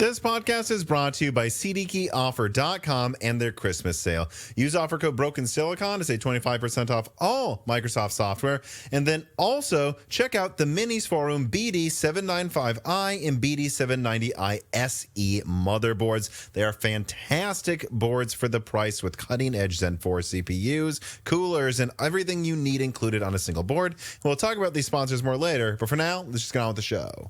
This podcast is brought to you by CDkeyoffer.com and their Christmas sale. Use offer code BrokenSilicon to save 25% off all Microsoft software. And then also check out the Minis Forum BD795i and BD790i SE motherboards. They are fantastic boards for the price with cutting-edge Zen 4 CPUs, coolers, and everything you need included on a single board. We'll talk about these sponsors more later, but for now, let's just get on with the show.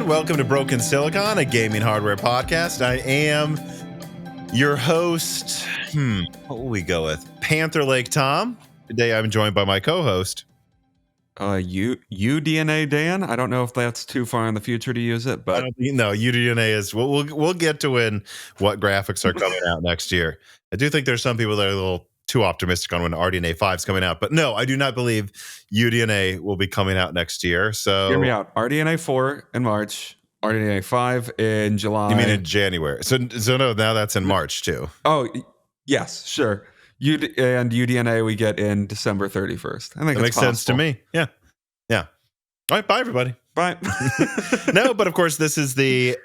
Welcome to Broken Silicon, a gaming hardware podcast. I am your host. What will we go with? Panther Lake Tom. Today I'm joined by my co-host. UDNA Dan. I don't know if that's too far in the future to use it, but I don't think, no, UDNA is. We'll get to what graphics are coming out next year. I do think there's some people that are a little too optimistic on when RDNA 5 is coming out, but no, I do not believe UDNA will be coming out next year. So hear me out. RDNA 4 in March, RDNA 5 in July. You mean in January? So no, now that's in March too. Oh yes, sure. And UDNA we get in December 31st. I think that makes sense to me. Yeah. All right, bye everybody. Bye. No, but of course, this is the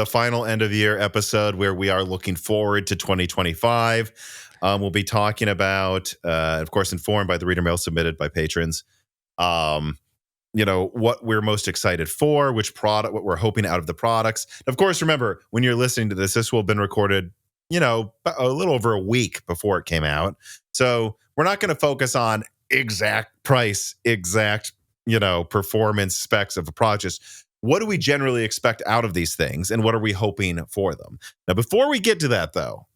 final end of year episode where we are looking forward to 2025. We'll be talking about, of course, informed by the reader mail submitted by patrons. What we're most excited for, which product, what we're hoping out of the products. Of course, remember when you're listening to this will have been recorded, a little over a week before it came out. So we're not going to focus on exact price, exact, performance specs of a product. What do we generally expect out of these things, and what are we hoping for them? Now, before we get to that, though,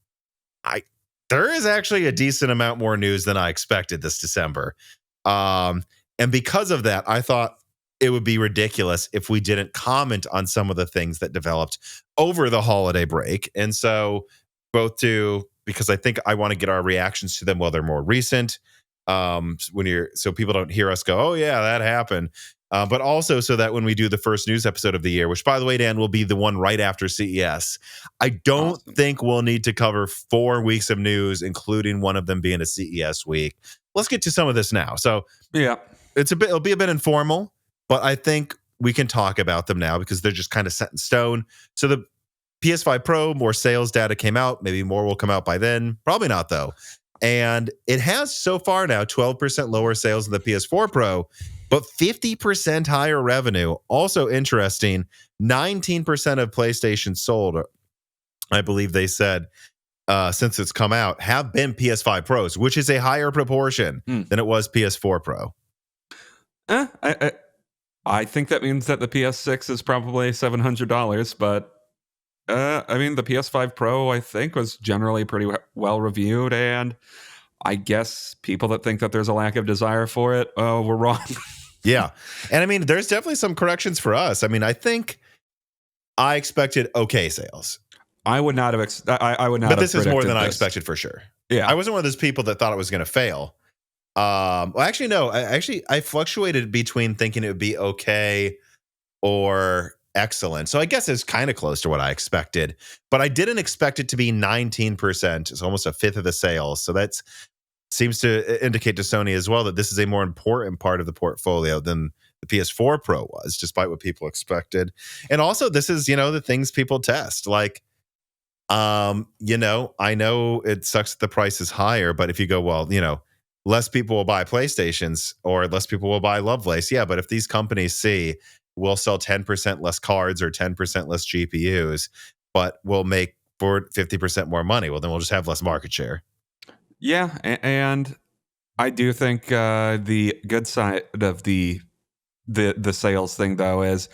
there is actually a decent amount more news than I expected this December. And because of that, I thought it would be ridiculous if we didn't comment on some of the things that developed over the holiday break. And so because I think I want to get our reactions to them while they're more recent. So people don't hear us go, oh yeah, that happened. But also so that when we do the first news episode of the year, which by the way, Dan, will be the one right after CES, I don't think we'll need to cover 4 weeks of news, including one of them being a CES week. Let's get to some of this now. So yeah, it'll be a bit informal, but I think we can talk about them now because they're just kind of set in stone. So the PS5 Pro, more sales data came out. Maybe more will come out by then. Probably not though. And it has so far now 12% lower sales than the PS4 Pro, but 50% higher revenue. Also interesting, 19% of PlayStation sold, I believe they said, since it's come out, have been PS5 Pros, which is a higher proportion than it was PS4 Pro. I think that means that the PS6 is probably $700, but the PS5 Pro, I think, was generally pretty well reviewed, and I guess people that think that there's a lack of desire for it, were wrong. Yeah. And there's definitely some corrections for us. I think I expected okay sales. I would not have. I would not. But this is more than I expected for sure. Yeah. I wasn't one of those people that thought it was going to fail. Well, actually, no. I fluctuated between thinking it would be okay or excellent. So I guess it's kind of close to what I expected, but I didn't expect it to be 19%. It's almost a fifth of the sales. So that seems to indicate to Sony as well that this is a more important part of the portfolio than the PS4 Pro was, despite what people expected. And also this is, the things people test. Like, I know it sucks that the price is higher, but if you go, well, less people will buy PlayStations or less people will buy Lovelace. Yeah, but if these companies see we'll sell 10% less cards or 10% less GPUs, but we'll make 50% more money, well, then we'll just have less market share. Yeah, and I do think the good side of the sales thing, though, is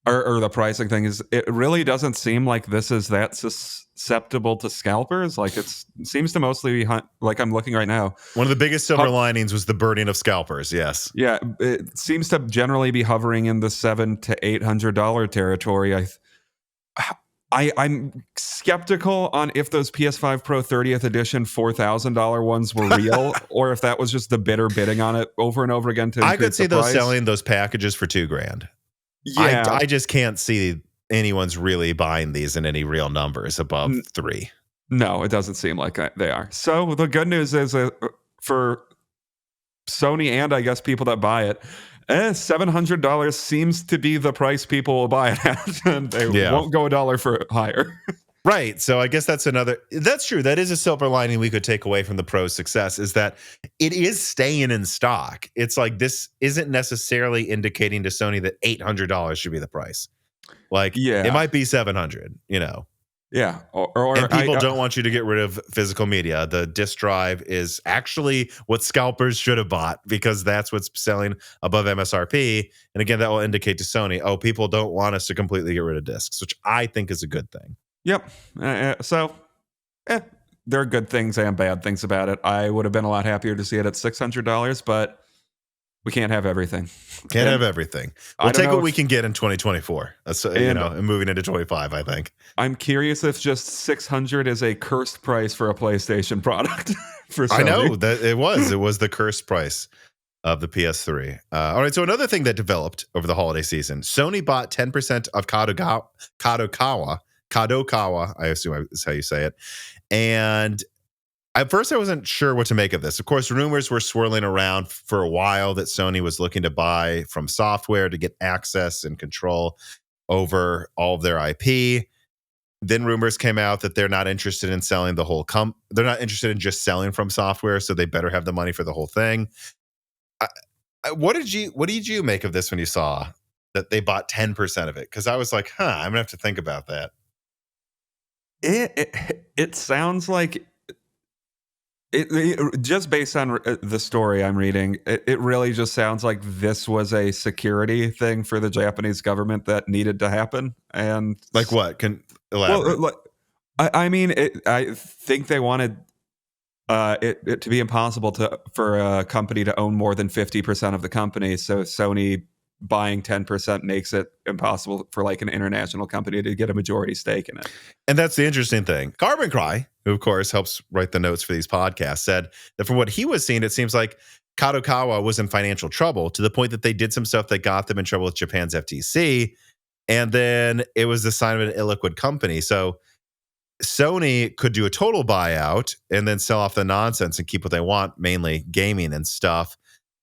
or the pricing thing is it really doesn't seem like this is that susceptible to scalpers. Like it seems to mostly be like I'm looking right now. One of the biggest silver linings was the burning of scalpers. Yes. Yeah. It seems to generally be hovering in the $700 to $800 territory. I'm skeptical on if those PS5 Pro 30th edition $4,000 ones were real, or if that was just the bidder bidding on it over and over again to increase I could see the those price. selling those packages for $2,000. Yeah, I just can't see anyone's really buying these in any real numbers above 3. No, it doesn't seem like they are. So the good news is for Sony and I guess people that buy it, $700 seems to be the price people will buy it at, and they won't go $1 for higher. Right. So I guess that's true. That is a silver lining we could take away from the Pro's success, is that it is staying in stock. It's like, this isn't necessarily indicating to Sony that $800 should be the price. Like, it might be $700, Yeah. And people don't want you to get rid of physical media. The disk drive is actually what scalpers should have bought, because that's what's selling above MSRP. And again, that will indicate to Sony, people don't want us to completely get rid of discs, which I think is a good thing. Yep. There are good things and bad things about it. I would have been a lot happier to see it at $600, but we can't have everything. Can't have everything. We'll take what we can get in 2024. And moving into 25, I think. I'm curious if just $600 is a cursed price for a PlayStation product. For Sony. I know that it was the cursed price of the PS3. All right. So another thing that developed over the holiday season, Sony bought 10% of Kadokawa, I assume is how you say it. And at first, I wasn't sure what to make of this. Of course, rumors were swirling around for a while that Sony was looking to buy From Software to get access and control over all of their IP. Then rumors came out that they're not interested in selling the whole they're not interested in just selling From Software, so they better have the money for the whole thing. What did you make of this when you saw that they bought 10% of it? Because I was like, I'm gonna have to think about that. It sounds like it just based on the story I'm reading, it really just sounds like this was a security thing for the Japanese government that needed to happen. And like what? Can elaborate? Well, I mean, I think they wanted it to be impossible for a company to own more than 50% of the company. So Sony buying 10% makes it impossible for like an international company to get a majority stake in it. And that's the interesting thing. Carbon Cry, who of course helps write the notes for these podcasts, said that from what he was seeing, it seems like Kadokawa was in financial trouble to the point that they did some stuff that got them in trouble with Japan's FTC. And then it was the sign of an illiquid company. So Sony could do a total buyout and then sell off the nonsense and keep what they want, mainly gaming and stuff.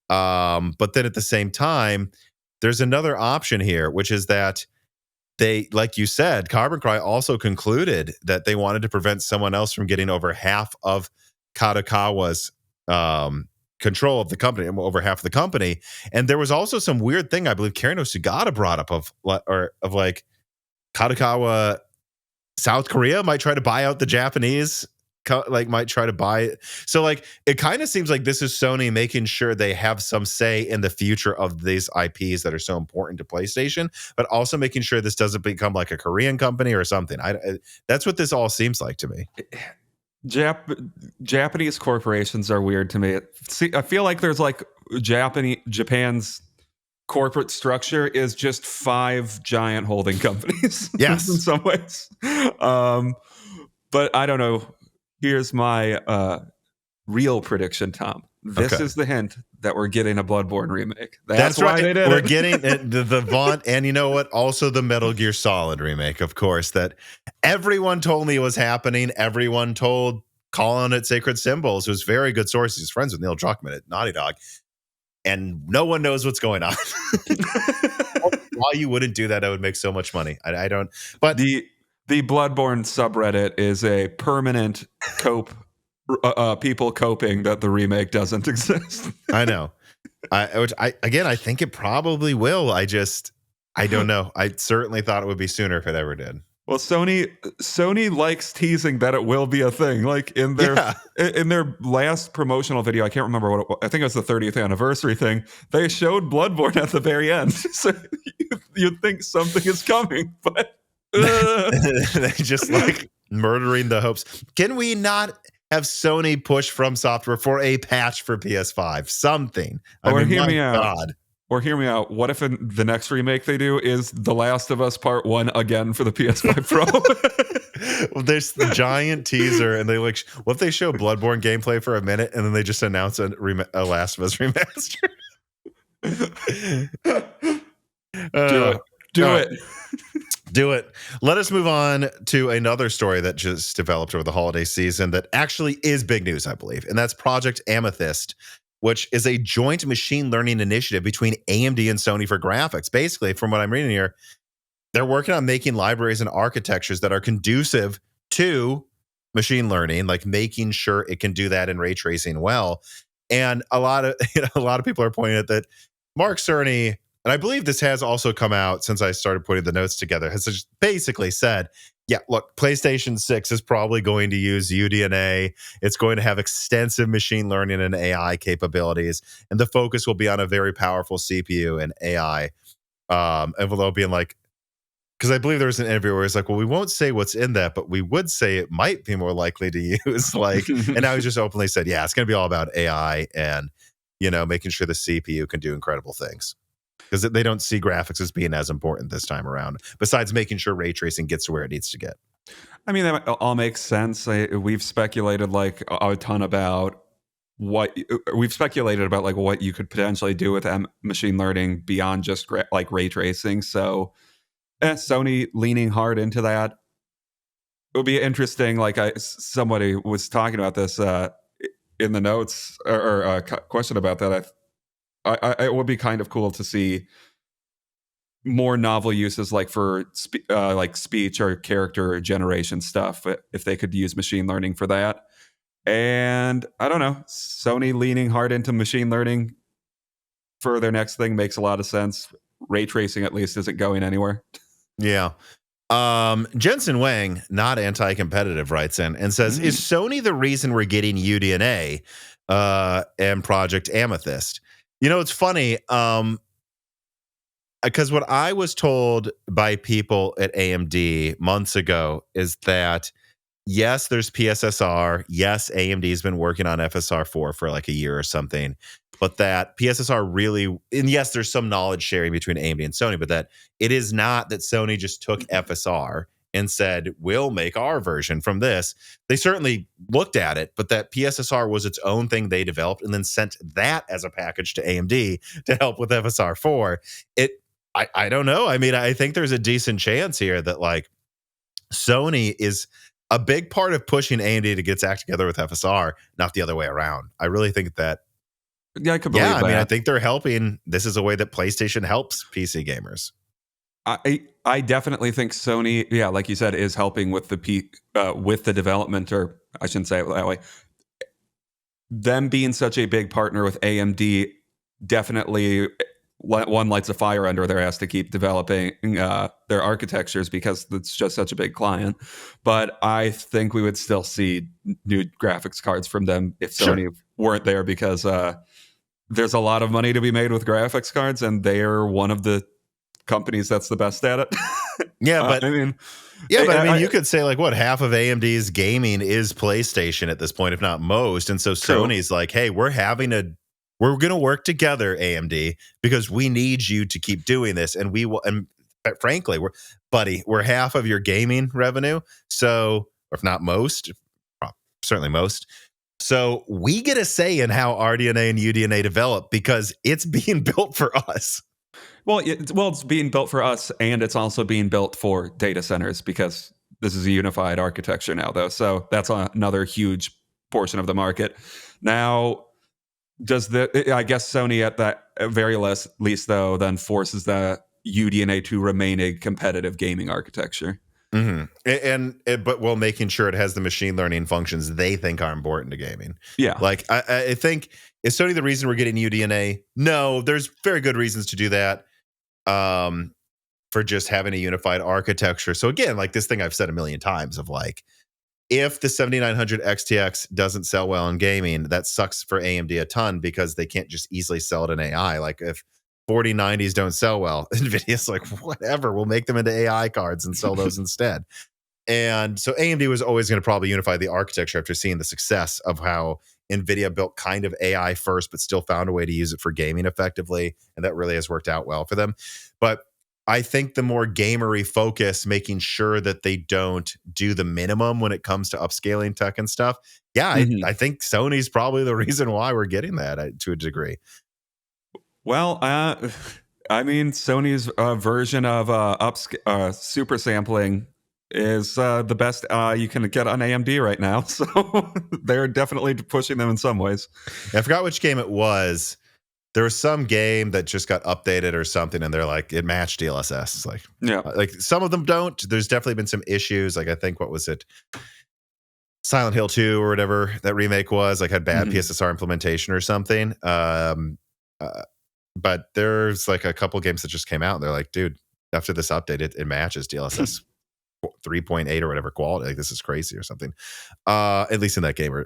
But then at the same time, there's another option here, which is that they, like you said, Carbon Cry also concluded that they wanted to prevent someone else from getting over half of Kadokawa's control of the company, over half of the company. And there was also some weird thing I believe Karino Sugata brought up of like Kadokawa, South Korea might try to buy out the Japanese, might try to buy it. So like it kind of seems like this is Sony making sure they have some say in the future of these IPs that are so important to PlayStation, but also making sure this doesn't become like a Korean company or something. That's what this all seems like to me. Japanese corporations are weird to me. See, I feel like there's like Japan's corporate structure is just 5 giant holding companies. Yes, in some ways. But I don't know. Here's my real prediction, Tom. This is the hint that we're getting a Bloodborne remake. That's why right. they did We're it. getting the Vaunt, and you know what? Also the Metal Gear Solid remake, of course, that everyone told me was happening. Everyone told Colin at Sacred Symbols, who's very good source. He's friends with Neil Druckmann at Naughty Dog. And no one knows what's going on. Why you wouldn't do that? I would make so much money. I don't. But the Bloodborne subreddit is a permanent people coping that the remake doesn't exist. I know. I think it probably will. I don't know. I certainly thought it would be sooner if it ever did. Well, Sony likes teasing that it will be a thing. Like in their last promotional video, I can't remember what it was. I think it was the 30th anniversary thing. They showed Bloodborne at the very end, so you'd think something is coming, but they just like murdering the hopes. Can we not have Sony push From Software for a patch for PS5? Something. Hear me out. Or hear me out. What if the next remake they do is The Last of Us Part 1 again for the PS5 Pro? Well, there's the giant teaser, and they like, what if they show Bloodborne gameplay for a minute, and then they just announce a Last of Us remaster? Do it. Do it. Let us move on to another story that just developed over the holiday season that actually is big news, I believe, and that's Project Amethyst, which is a joint machine learning initiative between AMD and Sony for graphics. Basically, from what I'm reading here, they're working on making libraries and architectures that are conducive to machine learning, like making sure it can do that in ray tracing well. And a lot of people are pointing at that. Mark Cerny, and I believe this has also come out since I started putting the notes together, has just basically said, yeah, look, PlayStation 6 is probably going to use UDNA. It's going to have extensive machine learning and AI capabilities, and the focus will be on a very powerful CPU and AI. And they'll be like, because I believe there was an interview where it's like, well, we won't say what's in that, but we would say it might be more likely to use and now he just openly said, yeah, it's going to be all about AI and, making sure the CPU can do incredible things. Because they don't see graphics as being as important this time around, besides making sure ray tracing gets to where it needs to get. I mean, that all makes sense. We've speculated like a ton about what you could potentially do with machine learning beyond just like ray tracing. So Sony leaning hard into that. It would be interesting. Like somebody was talking about this in the notes or a question about that. It would be kind of cool to see more novel uses, like for like speech or character generation stuff, if they could use machine learning for that. And I don't know, Sony leaning hard into machine learning for their next thing makes a lot of sense. Ray tracing, at least, isn't going anywhere. Yeah. Jensen Wang, not anti-competitive, writes in and says, is Sony the reason we're getting UDNA and Project Amethyst? It's funny, because what I was told by people at AMD months ago is that, yes, there's PSSR. Yes, AMD's been working on FSR4 for like a year or something. But that PSSR really, and yes, there's some knowledge sharing between AMD and Sony, but that it is not that Sony just took FSR and said, we'll make our version from this. They certainly looked at it, but that PSSR was its own thing they developed and then sent that as a package to AMD to help with FSR4. I don't know. I mean, I think there's a decent chance here that like Sony is a big part of pushing AMD to get its act together with FSR, not the other way around. I really think that. Yeah, I could believe that. I mean, I think they're helping. This is a way that PlayStation helps PC gamers. I definitely think Sony, yeah, like you said, is helping with the development, or I shouldn't say it that way. Them being such a big partner with AMD definitely lights a fire under their ass to keep developing their architectures, because it's just such a big client. But I think we would still see new graphics cards from them if Sony weren't there, because there's a lot of money to be made with graphics cards, and they're one of the companies that's the best at it. Yeah, but I mean, you could say like what, half of AMD's gaming is PlayStation at this point, if not most. And so Sony's like, hey, we're going to work together, AMD, because we need you to keep doing this. And we will, and frankly, we're half of your gaming revenue. So, if not most, certainly most. So we get a say in how RDNA and UDNA develop because it's being built for us. Well, it's being built for us, and it's also being built for data centers, because this is a unified architecture now, though. So that's another huge portion of the market. Now, I guess Sony at that very least, though, then forces the UDNA to remain a competitive gaming architecture. Mm-hmm. But while making sure it has the machine learning functions they think are important to gaming. Yeah. Like, I think, is Sony the reason we're getting UDNA? No, there's very good reasons to do that. For just having a unified architecture. So again, like this thing I've said a million times of like, if the 7900 XTX doesn't sell well in gaming, that sucks for AMD a ton, because they can't just easily sell it in AI. Like if 4090s don't sell well, NVIDIA's like, whatever, we'll make them into AI cards and sell those instead. And so AMD was always going to probably unify the architecture after seeing the success of how NVIDIA built kind of AI first, but still found a way to use it for gaming effectively. And that really has worked out well for them. But I think the more gamery focus, making sure that they don't do the minimum when it comes to upscaling tech and stuff. Yeah, I think Sony's probably the reason why we're getting that to a degree. Well, I mean, Sony's version of super sampling is the best you can get on AMD right now. So they're definitely pushing them in some ways. I forgot which game it was. There was some game that just got updated or something, and they're like, it matched DLSS. It's like, yeah, like some of them don't. There's definitely been some issues. Like I think, what was it? Silent Hill 2 or whatever that remake was, like had bad PSSR implementation or something. But there's like a couple games that just came out, and they're like, dude, after this update, it matches DLSS 3.8 or whatever quality. Like this is crazy or something. At least in that game.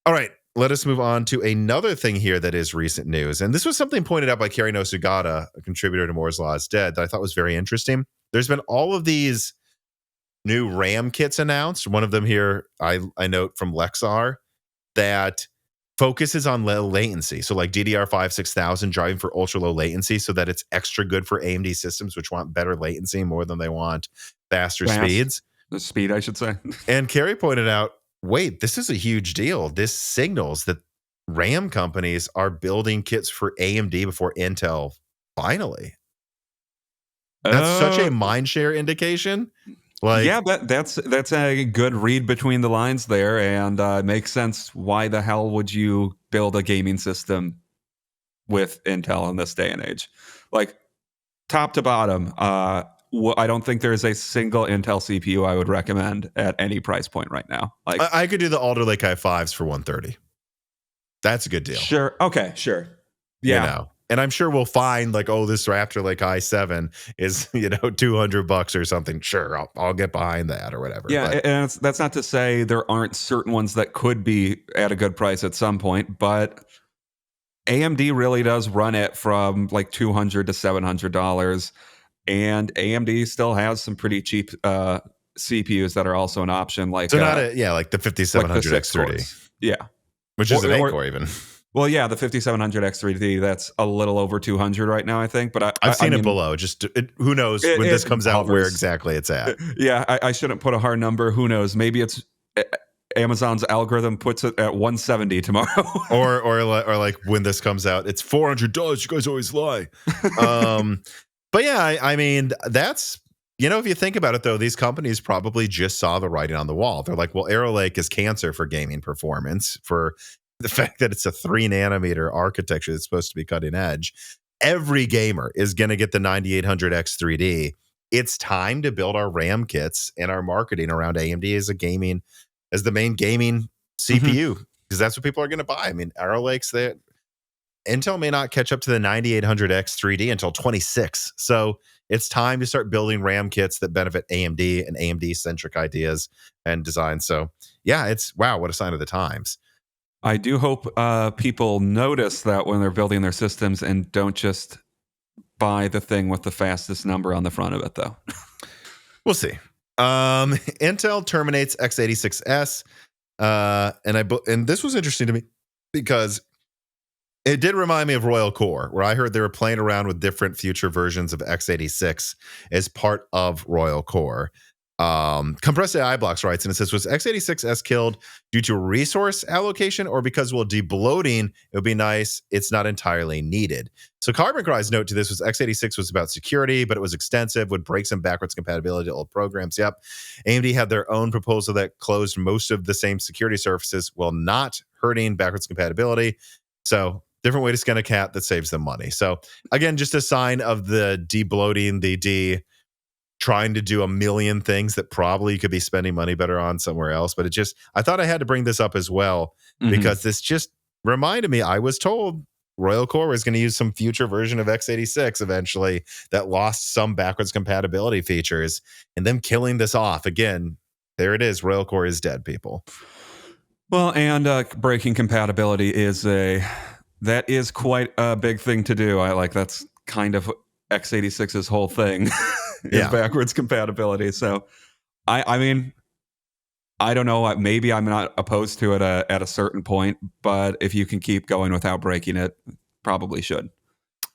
All right. Let us move on to another thing here that is recent news. And this was something pointed out by Kerry No Sugata, a contributor to Moore's Law is Dead, that I thought was very interesting. There's been all of these new RAM kits announced. One of them here, I note from Lexar, that focuses on low latency. So like DDR5 6000 driving for ultra low latency so that it's extra good for AMD systems, which want better latency more than they want faster speeds. The speed, I should say. And Kerry pointed out, wait, this is a huge deal. This signals that RAM companies are building kits for AMD before Intel finally. That's such a mindshare indication. Like, yeah, that's a good read between the lines there, and it makes sense. Why the hell would you build a gaming system with Intel in this day and age? Like, top to bottom, I don't think there's a single Intel CPU I would recommend at any price point right now. Like, I could do the Alder Lake i5s for $130. That's a good deal. Sure. Okay. Sure. Yeah. You know, and I'm sure we'll find like, oh, this Raptor Lake i7 is, $200 or something. Sure, I'll get behind that or whatever. Yeah, but, and that's not to say there aren't certain ones that could be at a good price at some point, but AMD really does run it from like $200 to $700. And AMD still has some pretty cheap CPUs that are also an option. Like so like the 5700 like X3D. Yeah. Which is an 8-core even. Well, yeah, the 5700 X3D, that's a little over 200 right now, I think. But I've seen it below. Who knows when this comes out where exactly it's at. Yeah, I shouldn't put a hard number. Who knows? Maybe it's Amazon's algorithm puts it at 170 tomorrow. or like when this comes out, it's $400. You guys always lie. But yeah, I mean, that's, if you think about it, though, these companies probably just saw the writing on the wall. They're like, well, Arrow Lake is cancer for gaming performance, for the fact that it's a 3-nanometer architecture that's supposed to be cutting edge. Every gamer is going to get the 9800 X3D. It's time to build our RAM kits and our marketing around AMD as the main gaming CPU, because that's what people are going to buy. I mean, Arrow Lakes, Intel may not catch up to the 9800 X3D until 26. So it's time to start building RAM kits that benefit AMD and AMD-centric ideas and design. So yeah, wow, what a sign of the times. I do hope people notice that when they're building their systems and don't just buy the thing with the fastest number on the front of it, though. We'll see. Intel terminates x86S. And this was interesting to me because it did remind me of Royal Core, where I heard they were playing around with different future versions of x86 as part of Royal Core. Compressed AI Blocks writes, and it says, was x86S killed due to resource allocation or because, debloating, it would be nice, it's not entirely needed. So Carbon Cry's note to this was x86 was about security, but it was extensive, would break some backwards compatibility to old programs. Yep. AMD had their own proposal that closed most of the same security surfaces while not hurting backwards compatibility. So different way to skin a cat that saves them money. So again, just a sign of the debloating, trying to do a million things that probably you could be spending money better on somewhere else. But I thought I had to bring this up as well, because this just reminded me, I was told Royal Core was going to use some future version of x86 eventually that lost some backwards compatibility features, and them killing this off. Again, there it is. Royal Core is dead, people. Well, and breaking compatibility that is quite a big thing to do. That's kind of x86's whole thing. Is backwards compatibility. So I mean, I don't know. Maybe I'm not opposed to it at a certain point, but if you can keep going without breaking it, probably should.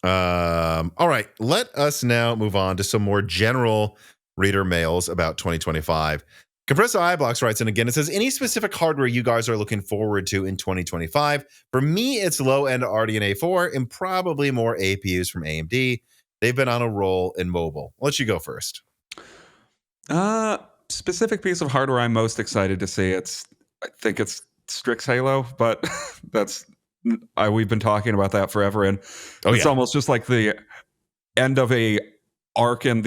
All right. Let us now move on to some more general reader mails about 2025. Compressor iBlocks writes in again. It says, any specific hardware you guys are looking forward to in 2025? For me, it's low-end RDNA 4 and probably more APUs from AMD. They've been on a roll in mobile. I'll let you go first. Specific piece of hardware I'm most excited to see. I think it's Strix Halo, but we've been talking about that forever, and it's almost just like the end of a arc in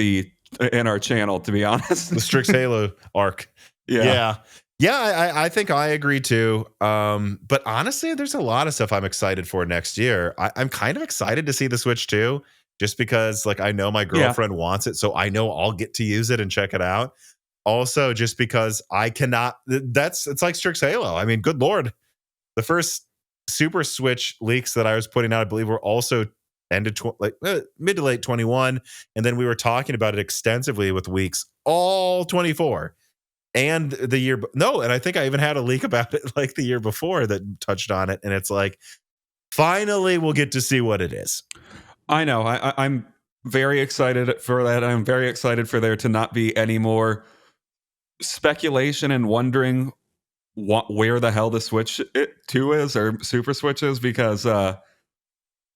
our channel, to be honest. The Strix Halo arc. Yeah. I think I agree too. But honestly, there's a lot of stuff I'm excited for next year. I'm kind of excited to see the Switch 2, just because like I know my girlfriend wants it, so I know I'll get to use it and check it out. Also, just because I cannot, it's like Strix Halo. I mean, good Lord. The first Super Switch leaks that I was putting out, I believe, were also mid to late 21. And then we were talking about it extensively with weeks all 24. And the year, no, and I think I even had a leak about it like the year before that touched on it. And it's like, finally, we'll get to see what it is. I know. I'm very excited for that. I'm very excited for there to not be any more speculation and wondering where the hell the Switch 2 is or Super Switch is, because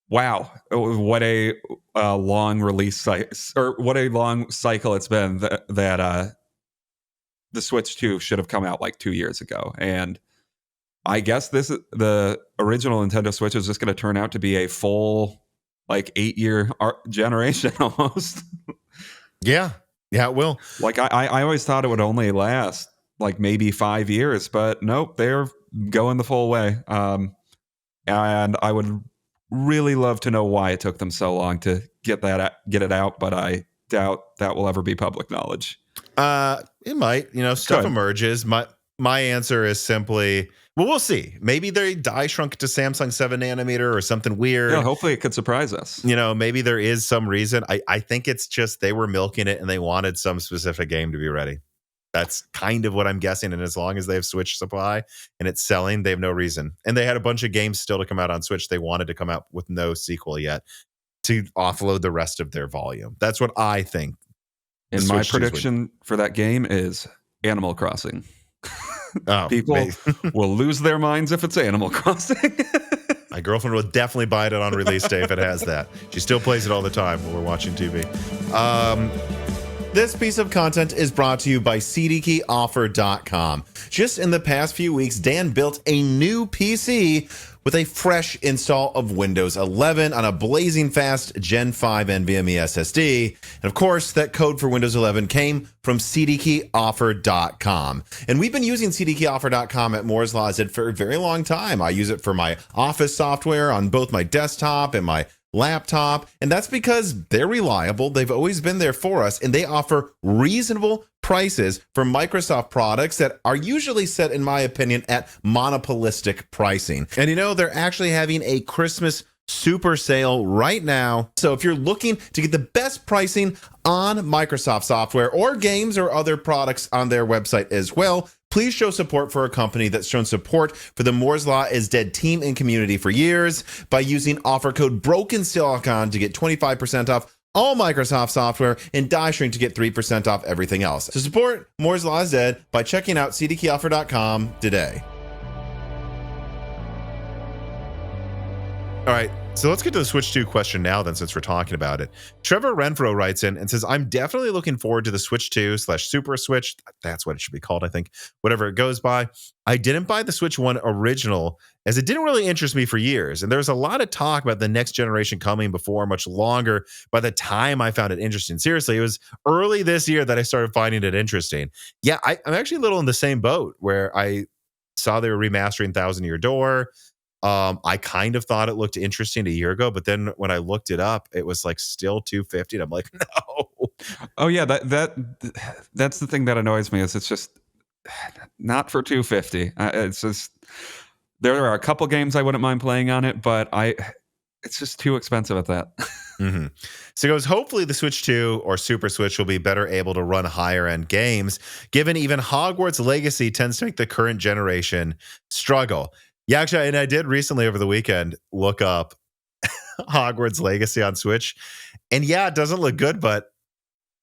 wow, what a long release cycle, or what a long cycle it's been that the Switch 2 should have come out like 2 years ago. And I guess the original Nintendo Switch is just going to turn out to be a full like 8-year generation almost. Yeah, it will. Like I always thought it would only last like maybe 5 years, but nope, they're going the full way. And I would really love to know why it took them so long to get it out, but I doubt that will ever be public knowledge. It might, stuff emerges. My answer is simply, well, we'll see. Maybe they die shrunk to Samsung 7 nanometer or something weird. Yeah, hopefully it could surprise us. Maybe there is some reason. I think it's just they were milking it and they wanted some specific game to be ready. That's kind of what I'm guessing. And as long as they have Switch supply and it's selling, they have no reason. And they had a bunch of games still to come out on Switch. They wanted to come out with no sequel yet to offload the rest of their volume. That's what I think. And my prediction for that game is Animal Crossing. People will lose their minds if it's Animal Crossing. My girlfriend will definitely buy it on release day if it has that. She still plays it all the time when we're watching TV. This piece of content is brought to you by CDkeyoffer.com. Just in the past few weeks, Dan built a new PC with a fresh install of Windows 11 on a blazing fast Gen 5 NVMe SSD. And of course, that code for Windows 11 came from CDkeyoffer.com. And we've been using CDkeyoffer.com at Moore's Law for a very long time. I use it for my office software on both my desktop and my laptop, and that's because they're reliable. They've always been there for us, and they offer reasonable prices for Microsoft products that are usually set, in my opinion, at monopolistic pricing. And they're actually having a Christmas super sale right now. So if you're looking to get the best pricing on Microsoft software or games or other products on their website as well, please show support for a company that's shown support for the Moore's Law is Dead team and community for years by using offer code BrokenSilicon to get 25% off all Microsoft software and die shrink to get 3% off everything else. So support Moore's Law is Dead by checking out CDkeyoffer.com today. All right, so let's get to the Switch 2 question now then, since we're talking about it. Trevor Renfro writes in and says, I'm definitely looking forward to the Switch 2/Super Switch. That's what it should be called, I think. Whatever it goes by. I didn't buy the Switch 1 original as it didn't really interest me for years. And there was a lot of talk about the next generation coming before much longer by the time I found it interesting. Seriously, it was early this year that I started finding it interesting. Yeah, I'm actually a little in the same boat where I saw they were remastering Thousand Year Door. I kind of thought it looked interesting a year ago, but then when I looked it up, it was like still $250. And I'm like, no. Oh yeah, that's the thing that annoys me is it's just not for $250. It's just there are a couple games I wouldn't mind playing on it, but it's just too expensive at that. Mm-hmm. So it goes, hopefully the Switch 2 or Super Switch will be better able to run higher end games, given even Hogwarts Legacy tends to make the current generation struggle. Yeah, actually, and I did recently over the weekend look up Hogwarts Legacy on Switch. And yeah, it doesn't look good, but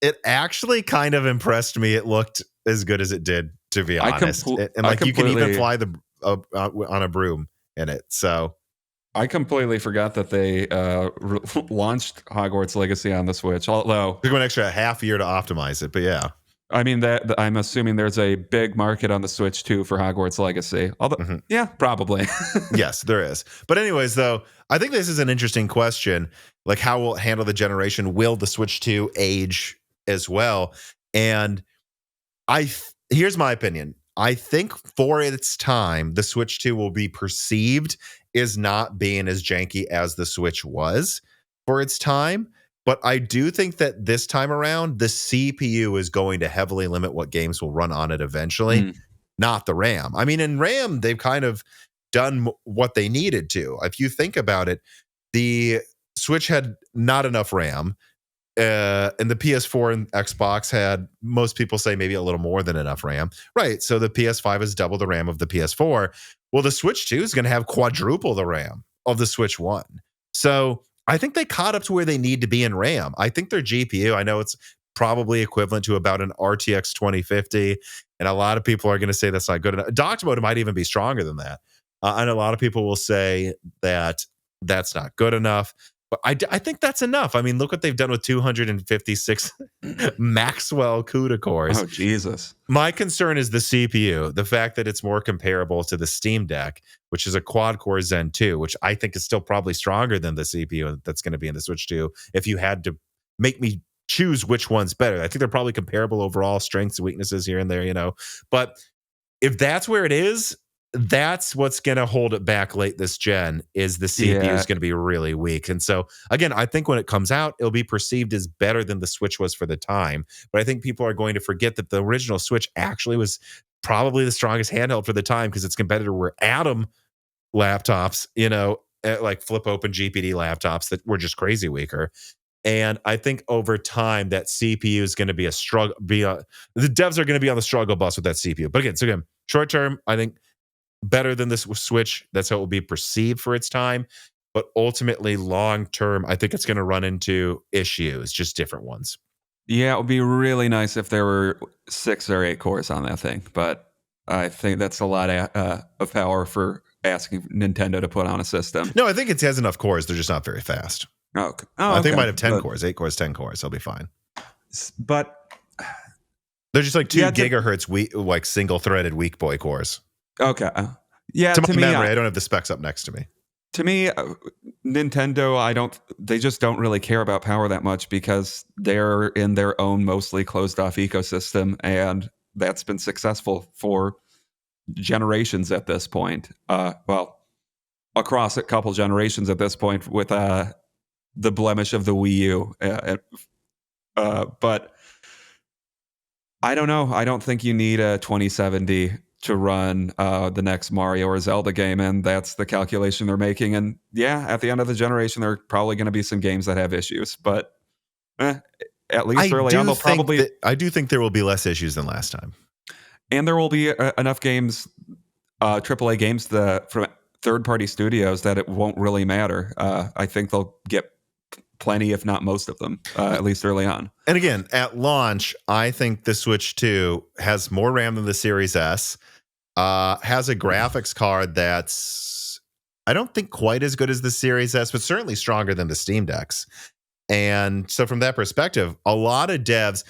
it actually kind of impressed me. It looked as good as it did, to be honest. And like you can even fly the on a broom in it. So I completely forgot that they launched Hogwarts Legacy on the Switch. Although took an extra half year to optimize it, but yeah. I mean that I'm assuming there's a big market on the Switch too for Hogwarts Legacy. Although, yeah, probably. Yes, there is. But anyways, though, I think this is an interesting question. Like, how will it handle the generation? Will the Switch 2 age as well? And here's my opinion. I think for its time, the Switch 2 will be perceived as not being as janky as the Switch was for its time. But I do think that this time around, the CPU is going to heavily limit what games will run on it eventually, not the RAM. I mean, in RAM, they've kind of done what they needed to. If you think about it, the Switch had not enough RAM. And the PS4 and Xbox had, most people say, maybe a little more than enough RAM. Right. So the PS5 is double the RAM of the PS4. Well, the Switch 2 is going to have quadruple the RAM of the Switch 1. So I think they caught up to where they need to be in RAM. I think their GPU, I know it's probably equivalent to about an RTX 2050. And a lot of people are going to say that's not good enough. Docked mode might even be stronger than that. And a lot of people will say that that's not good enough. But I think that's enough. I mean, look what they've done with 256 Maxwell CUDA cores. Oh, Jesus. My concern is the CPU, the fact that it's more comparable to the Steam Deck, which is a quad-core Zen 2, which I think is still probably stronger than the CPU that's going to be in the Switch 2. If you had to make me choose which one's better, I think they're probably comparable overall, strengths and weaknesses here and there, you know. But if that's where it is, that's what's going to hold it back late this gen, is the CPU is going to be really weak. And so, again, I think when it comes out, it'll be perceived as better than the Switch was for the time. But I think people are going to forget that the original Switch actually was probably the strongest handheld for the time, because its competitor were Atom laptops, you know, like flip open GPD laptops that were just crazy weaker. And I think over time that CPU is going to be a struggle. The devs are going to be on the struggle bus with that CPU. But again, short term, I think better than this Switch. That's how it will be perceived for its time. But ultimately, long term, I think it's going to run into issues, just different ones. Yeah, it would be really nice if there were 6 or 8 cores on that thing. But I think that's a lot of power for asking Nintendo to put on a system. No, I think it has enough cores. They're just not very fast. Okay. I think it might have 10 cores, 8 cores, 10 cores. They'll be fine. But they're just like 2 gigahertz, like single-threaded weak boy cores. Okay. Yeah, to my memory, I don't have the specs up next to me. To me, Nintendo, they just don't really care about power that much, because they're in their own mostly closed off ecosystem, and that's been successful for generations at this point. Well, across a couple generations at this point, with the blemish of the Wii U. But I don't know. I don't think you need a 2070 to run the next Mario or Zelda game, and that's the calculation they're making. And yeah, at the end of the generation, there are probably going to be some games that have issues, but at least early on, they'll probably... I do think there will be less issues than last time. And there will be enough games, AAA games from third-party studios, that it won't really matter. I think they'll get plenty, if not most of them, at least early on. And again, at launch, I think the Switch 2 has more RAM than the Series S, has a graphics card that's, I don't think quite as good as the Series S, but certainly stronger than the Steam Decks. And so from that perspective, a lot of devs,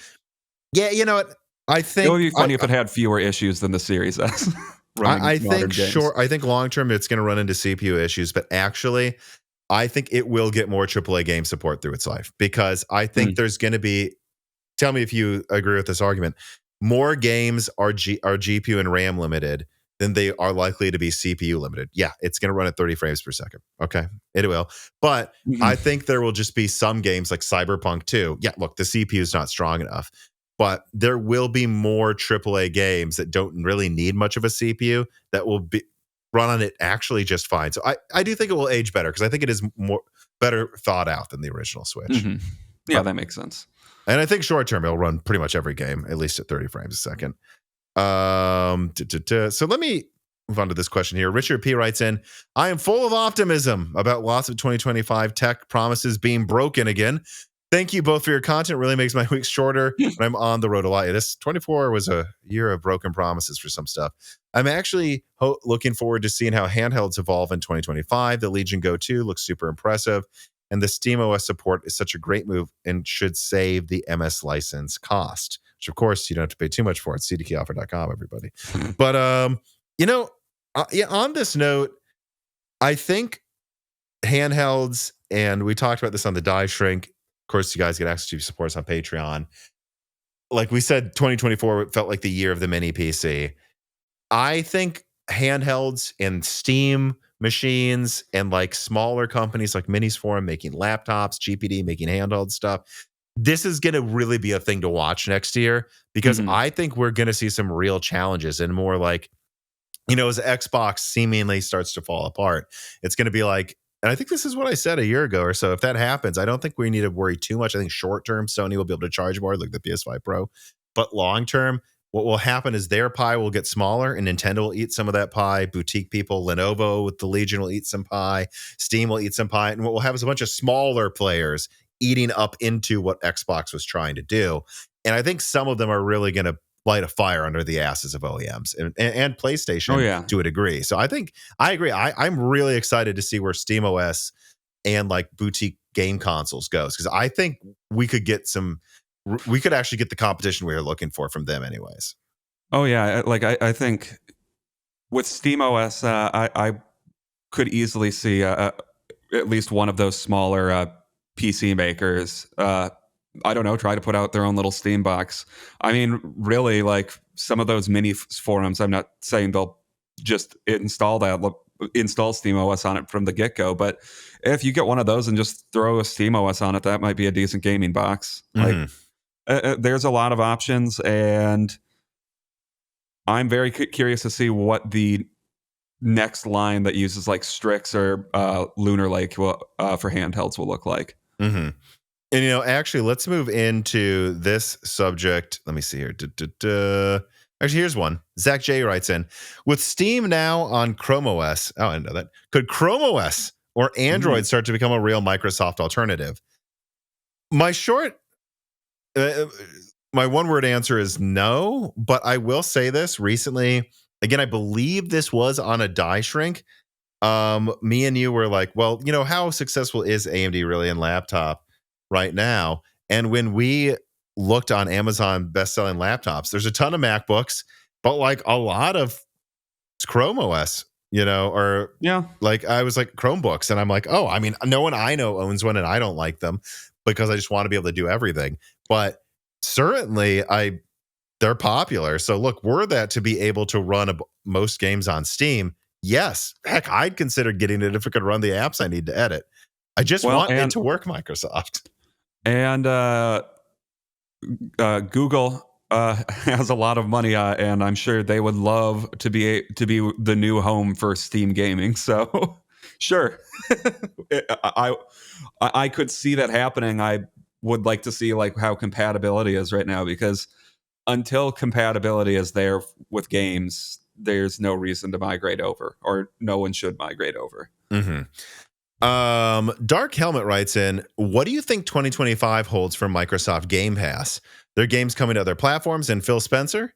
yeah, you know what? I think it would be funny if it had fewer issues than the Series S. I think long term it's going to run into CPU issues, but actually, I think it will get more AAA game support through its life, because I think there's going to be, tell me if you agree with this argument, more games are GPU and RAM limited than they are likely to be CPU limited. Yeah, it's going to run at 30 frames per second. Okay, it will. But I think there will just be some games like Cyberpunk 2. Yeah, look, the CPU is not strong enough, but there will be more AAA games that don't really need much of a CPU that will be run on it actually just fine. So I do think it will age better because I think it is better thought out than the original Switch. Mm-hmm. Yeah, that makes sense. And I think short term it'll run pretty much every game at least at 30 frames a second. So let me move on to this question here. Richard P writes in, I am full of optimism about lots of 2025 tech promises being broken again. Thank you both for your content. It really makes my weeks shorter when I'm on the road a lot. This 24 was a year of broken promises for some stuff. I'm actually looking forward to seeing how handhelds evolve in 2025. The Legion Go 2 looks super impressive, and the SteamOS support is such a great move and should save the MS license cost, which of course you don't have to pay too much for. It's CDkeyoffer.com, everybody. But on this note, I think handhelds, and we talked about this on the Die Shrink. Of course, you guys get access to support us on Patreon. Like we said, 2024 felt like the year of the mini PC. I think handhelds and Steam machines and like smaller companies like Minis Forum making laptops, GPD making handheld stuff, this is going to really be a thing to watch next year because I think we're going to see some real challenges and more like, as Xbox seemingly starts to fall apart, it's going to be like, and I think this is what I said a year ago or so. If that happens, I don't think we need to worry too much. I think short term, Sony will be able to charge more, like the PS5 Pro. But long term, what will happen is their pie will get smaller and Nintendo will eat some of that pie. Boutique people, Lenovo with the Legion will eat some pie. Steam will eat some pie. And what we'll have is a bunch of smaller players eating up into what Xbox was trying to do. And I think some of them are really going to light a fire under the asses of OEMs and PlayStation to a degree. So I agree. I'm really excited to see where SteamOS and like boutique game consoles goes because I think we could actually get the competition we were looking for from them anyways. Oh yeah, like I think with SteamOS, I could easily see at least one of those smaller PC makers. I don't know, try to put out their own little Steam box. I mean, really, like some of those mini forums, I'm not saying they'll just install SteamOS on it from the get-go, but if you get one of those and just throw a SteamOS on it, that might be a decent gaming box. Like, there's a lot of options, and I'm very curious to see what the next line that uses like Strix or Lunar Lake for handhelds will look like. Mm-hmm. And, actually, let's move into this subject. Let me see here. Actually, here's one. Zach J writes in, with Steam now on ChromeOS. Oh, I didn't know that. Could ChromeOS or Android start to become a real Microsoft alternative? My one-word answer is no, but I will say this recently. Again, I believe this was on a Die Shrink. Me and you were like, well, how successful is AMD really in laptop right now? And when we looked on Amazon best-selling laptops, there's a ton of MacBooks, but like a lot of Chrome OS, like I was like Chromebooks, and I'm like, oh, I mean, no one I know owns one, and I don't like them because I just want to be able to do everything. But certainly, they're popular. So look, were that to be able to run most games on Steam, yes, heck, I'd consider getting it if it could run the apps I need to edit. I just want it to work, Microsoft. And Google has a lot of money, and I'm sure they would love to be the new home for Steam gaming. So, sure, I could see that happening. I would like to see like how compatibility is right now, because until compatibility is there with games, there's no reason to migrate over, or no one should migrate over. Mm-hmm. Dark Helmet writes in, what do you think 2025 holds for Microsoft Game Pass? Their games coming to other platforms and Phil Spencer?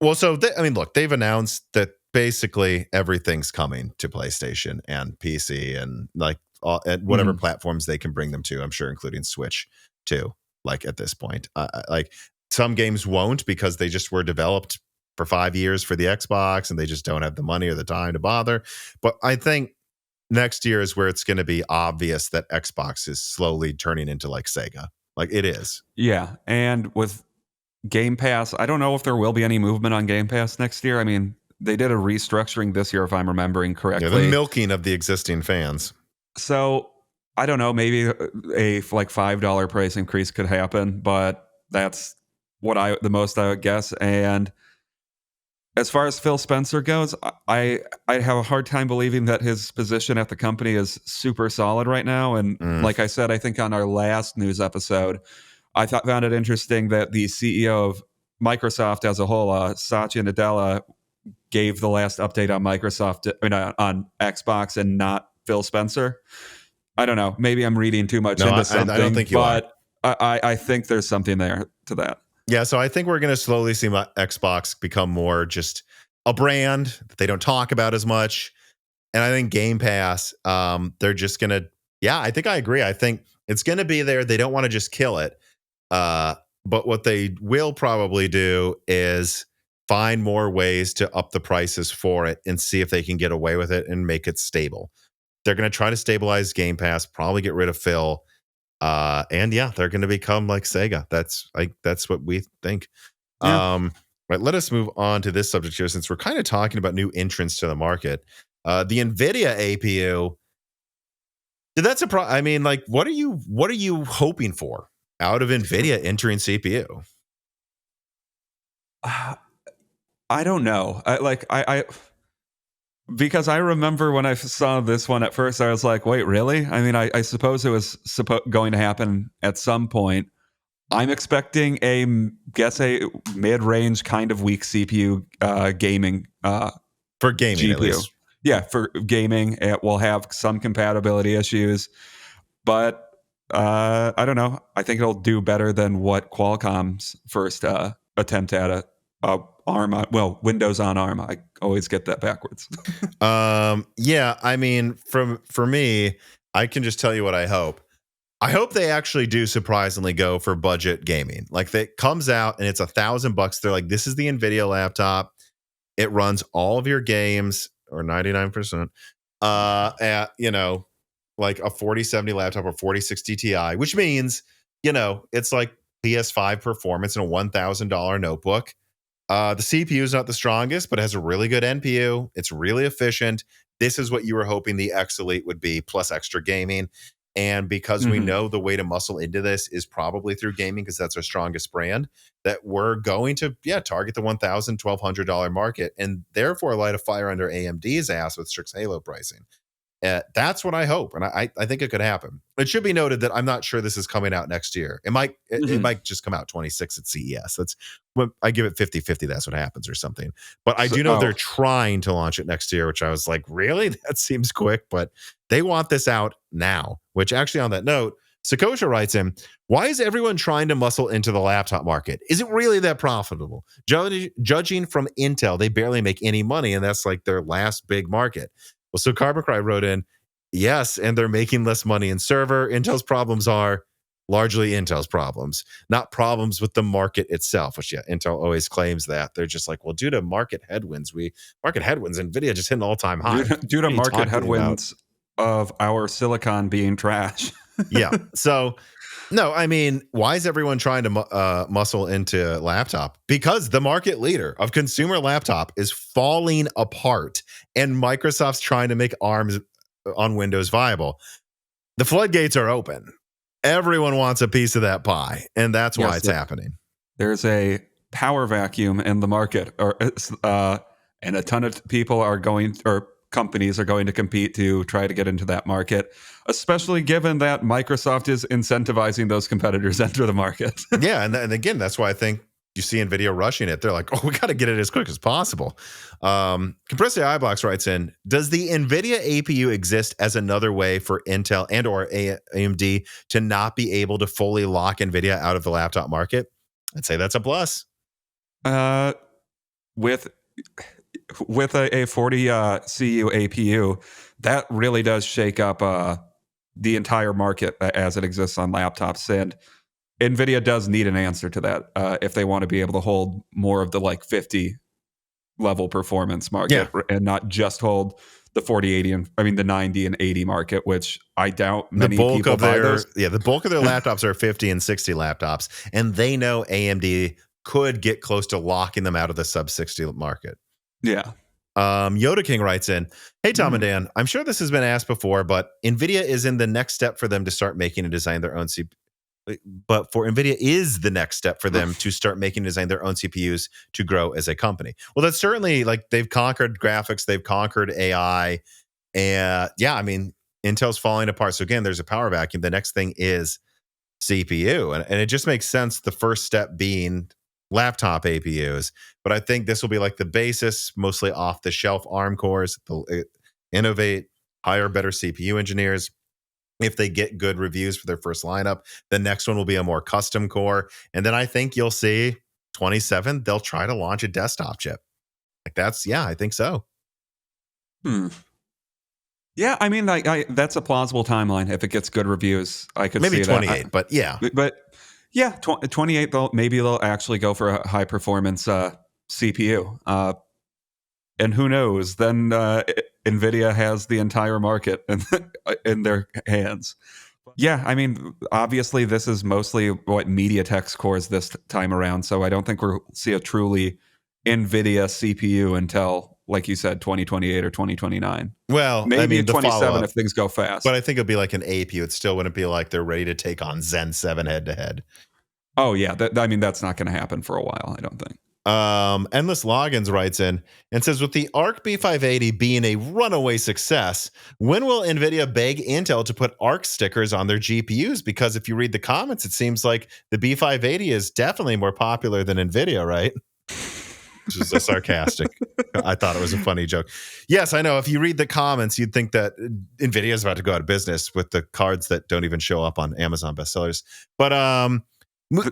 Well, so they've announced that basically everything's coming to PlayStation and PC and like at whatever platforms they can bring them to. I'm sure, including Switch too. Like at this point, like some games won't because they just were developed for 5 years for the Xbox and they just don't have the money or the time to bother. But I think next year is where it's going to be obvious that Xbox is slowly turning into like Sega. Like it is. Yeah. And with Game Pass, I don't know if there will be any movement on Game Pass next year. I mean, they did a restructuring this year, if I'm remembering correctly. Yeah, the milking of the existing fans. So I don't know, maybe a like $5 price increase could happen, but that's the most I would guess. And as far as Phil Spencer goes, I have a hard time believing that his position at the company is super solid right now. And like I said, I think on our last news episode, found it interesting that the CEO of Microsoft as a whole, Satya Nadella, gave the last update on Microsoft, on Xbox, and not Phil Spencer. I don't know. Maybe I'm reading too much into something, I don't think you are. I think there's something there to that. Yeah, so I think we're going to slowly see Xbox become more just a brand that they don't talk about as much. And I think Game Pass, they're just going to, yeah, I think I agree. I think it's going to be there. They don't want to just kill it. But what they will probably do is find more ways to up the prices for it and see if they can get away with it and make it stable. They're going to try to stabilize Game Pass, probably get rid of Phil. And yeah, they're going to become like Sega. That's what we think. Yeah. Right, let us move on to this subject here, since we're kind of talking about new entrants to the market. The Nvidia APU. Did that surprise? I mean, like, what are you hoping for out of Nvidia entering CPU? I don't know. I because I remember when I saw this one at first, I was like, wait, really? I mean, I suppose it was going to happen at some point. I'm expecting a mid-range kind of weak CPU gaming For gaming, GPU. at least. Yeah, for gaming, it will have some compatibility issues, but I don't know. I think it'll do better than what Qualcomm's first attempt at ARM. Well, Windows on ARM. I always get that backwards. Yeah, I mean, for me, I can just tell you what I hope. I hope they actually do surprisingly go for budget gaming. Like, that comes out and it's $1,000. They're like, this is the Nvidia laptop. It runs all of your games, or 99%, at, like a 4070 laptop or 4060 Ti, which means, it's like PS5 performance in a $1,000 notebook. The CPU is not the strongest, but it has a really good NPU. It's really efficient. This is what you were hoping the X Elite would be, plus extra gaming. And because we know the way to muscle into this is probably through gaming, because that's our strongest brand, that we're going to, target the $1,000, $1,200 market, and therefore light a fire under AMD's ass with Strix Halo pricing. That's what I hope, and I think it could happen. It should be noted that I'm not sure this is coming out next year. It might just come out 26 at CES. That's when I give it 50-50. That's what happens, or something. But I do know they're trying to launch it next year, which I was like, really? That seems quick. But they want this out now. Which, actually, on that note, Sakosha writes in, why is everyone trying to muscle into the laptop market? Is it really that profitable? Judging from Intel, they barely make any money, and that's like their last big market. Well, so Carbacry wrote in, yes, and they're making less money in server. Intel's problems are largely Intel's problems, not problems with the market itself, which, Intel always claims that. They're just like, well, due to market headwinds, NVIDIA just hit an all-time high. Due to market headwinds of our silicon being trash. Yeah. So, no, I mean, why is everyone trying to muscle into laptop? Because the market leader of consumer laptop is falling apart, and Microsoft's trying to make ARMs on Windows viable. The floodgates are open. Everyone wants a piece of that pie, and that's why it's happening. There's a power vacuum in the market, and a ton of people companies are going to compete to try to get into that market, especially given that Microsoft is incentivizing those competitors to enter the market. Yeah, and again, that's why I think you see NVIDIA rushing it. They're like, oh, we got to get it as quick as possible. Compressed AI Blocks writes in, does the NVIDIA APU exist as another way for Intel and or AMD to not be able to fully lock NVIDIA out of the laptop market? I'd say that's a plus. With a 40 CU APU, that really does shake up the entire market as it exists on laptops. And NVIDIA does need an answer to that if they want to be able to hold more of the 50 level performance market, and not just hold the 4080 and the 90 and 80 market, which I doubt many people buy those. Yeah, the bulk of their laptops are 50 and 60 laptops, and they know AMD could get close to locking them out of the sub 60 market. Yeah. Yoda King writes in, hey, Tom and Dan, I'm sure this has been asked before, but NVIDIA is in the next step for them to start making and design their own CPU. but for Nvidia is the next step for them to start making design their own CPUs to grow as a company. Well, that's certainly like they've conquered graphics, they've conquered AI, and yeah, I mean Intel's falling apart. So again, there's a power vacuum. The next thing is CPU, and it just makes sense. The first step being laptop APUs, but I think this will be like the basis, mostly off the shelf ARM cores. They'll innovate, hire better CPU engineers. If they get good reviews for their first lineup, the next one will be a more custom core. And then I think you'll see 27, they'll try to launch a desktop chip. Like I think so. Yeah, I mean, that's a plausible timeline. If it gets good reviews, I could maybe see 28, that. but yeah. But yeah, 28, maybe they'll actually go for a high performance CPU. And who knows? Then Nvidia has the entire market in their hands. Yeah, I mean, obviously, this is mostly what MediaTek's cores this time around. So I don't think we'll see a truly Nvidia CPU until, like you said, 2028 or 2029. Well, maybe I mean, 27 if things go fast. But I think it'll be like an APU. It still wouldn't be like they're ready to take on Zen 7 head to head. Oh, yeah. I mean, that's not going to happen for a while, I don't think. Endless Logins writes in and says, with the Arc B580 being a runaway success, when will Nvidia beg Intel to put Arc stickers on their GPUs? Because if you read the comments, it seems like the B580 is definitely more popular than Nvidia, right? Which is a sarcastic. I thought it was a funny joke. Yes, I know. If you read the comments, you'd think that Nvidia is about to go out of business with the cards that don't even show up on Amazon bestsellers. But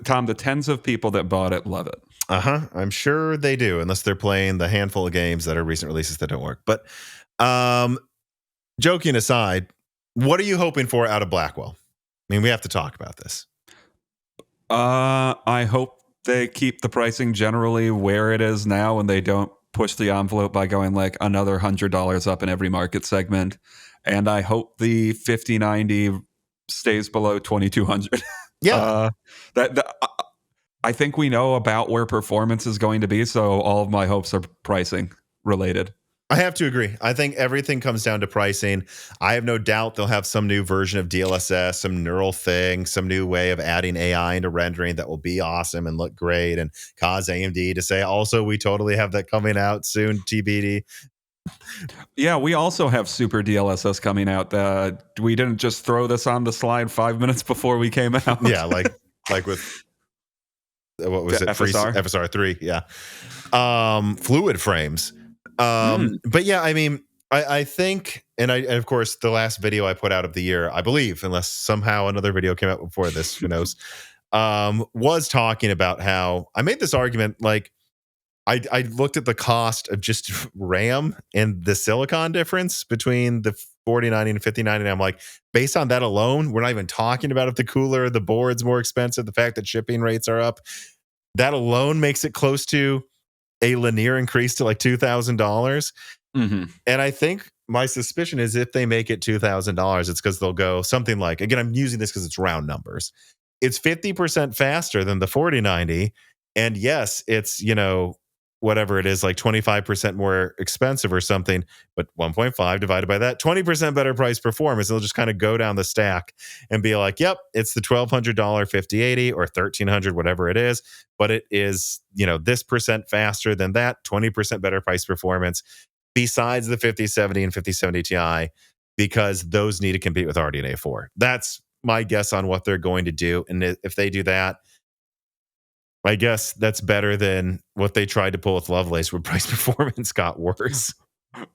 Tom, the tens of people that bought it love it. I'm sure they do, unless they're playing the handful of games that are recent releases that don't work. But joking aside, what are you hoping for out of Blackwell? I mean, we have to talk about this. I hope they keep the pricing generally where it is now and they don't push the envelope by going like another $100 up in every market segment. And I hope the 5090 stays below 2200. Yeah. I think we know about where performance is going to be, so all of my hopes are pricing related. I have to agree. I think everything comes down to pricing. I have no doubt they'll have some new version of DLSS, some neural thing, some new way of adding AI into rendering that will be awesome and look great and cause AMD to say, also, we totally have that coming out soon, TBD. Yeah, we also have super DLSS coming out. We didn't just throw this on the slide 5 minutes before we came out. Yeah, like with what was it? FSR 3. Yeah. Fluid frames. But yeah, I mean, I think, and of course, the last video I put out of the year, I believe, unless somehow another video came out before this, who knows, was talking about how I made this argument. Like, I looked at the cost of just RAM and the silicon difference between the 4090 and 5090. And I'm like, based on that alone, we're not even talking about if the cooler, the board's more expensive, the fact that shipping rates are up. That alone makes it close to a linear increase to like $2,000. And I think my suspicion is if they make it $2,000, it's because they'll go something like, again, I'm using this because it's round numbers. It's 50% faster than the 4090. And yes, it's, whatever it is, like 25% more expensive or something, but 1.5 divided by that, 20% better price performance. They'll just kind of go down the stack and be like, yep, it's the $1,200 5080 or $1,300, whatever it is, but it is, this percent faster than that, 20% better price performance besides the 5070 and 5070 Ti, because those need to compete with RDNA 4. That's my guess on what they're going to do. And if they do that, I guess that's better than what they tried to pull with Lovelace, where price performance got worse.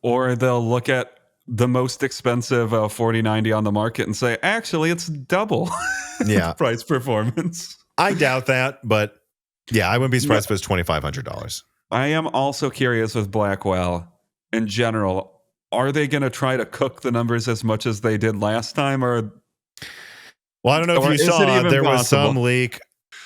Or they'll look at the most expensive 4090 on the market and say, actually, it's double price performance. I doubt that, but yeah, I wouldn't be surprised if it was $2,500. I am also curious with Blackwell in general. Are they going to try to cook the numbers as much as they did last time? Well, I don't know if you saw, there was some leak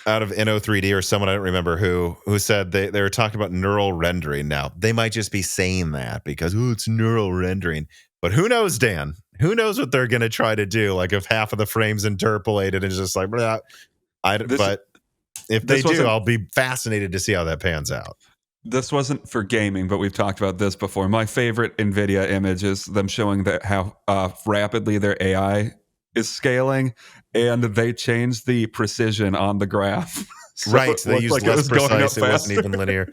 out of Inno3D or someone, I don't remember who said they were talking about neural rendering. Now, they might just be saying that because, it's neural rendering. But who knows, Dan? Who knows what they're going to try to do? Like if half of the frame's interpolated and just like, but if they do, I'll be fascinated to see how that pans out. This wasn't for gaming, but we've talked about this before. My favorite NVIDIA image is them showing how rapidly their AI is scaling, and they changed the precision on the graph. So right. it They looked used like it less was going up precise. It wasn't faster. even linear.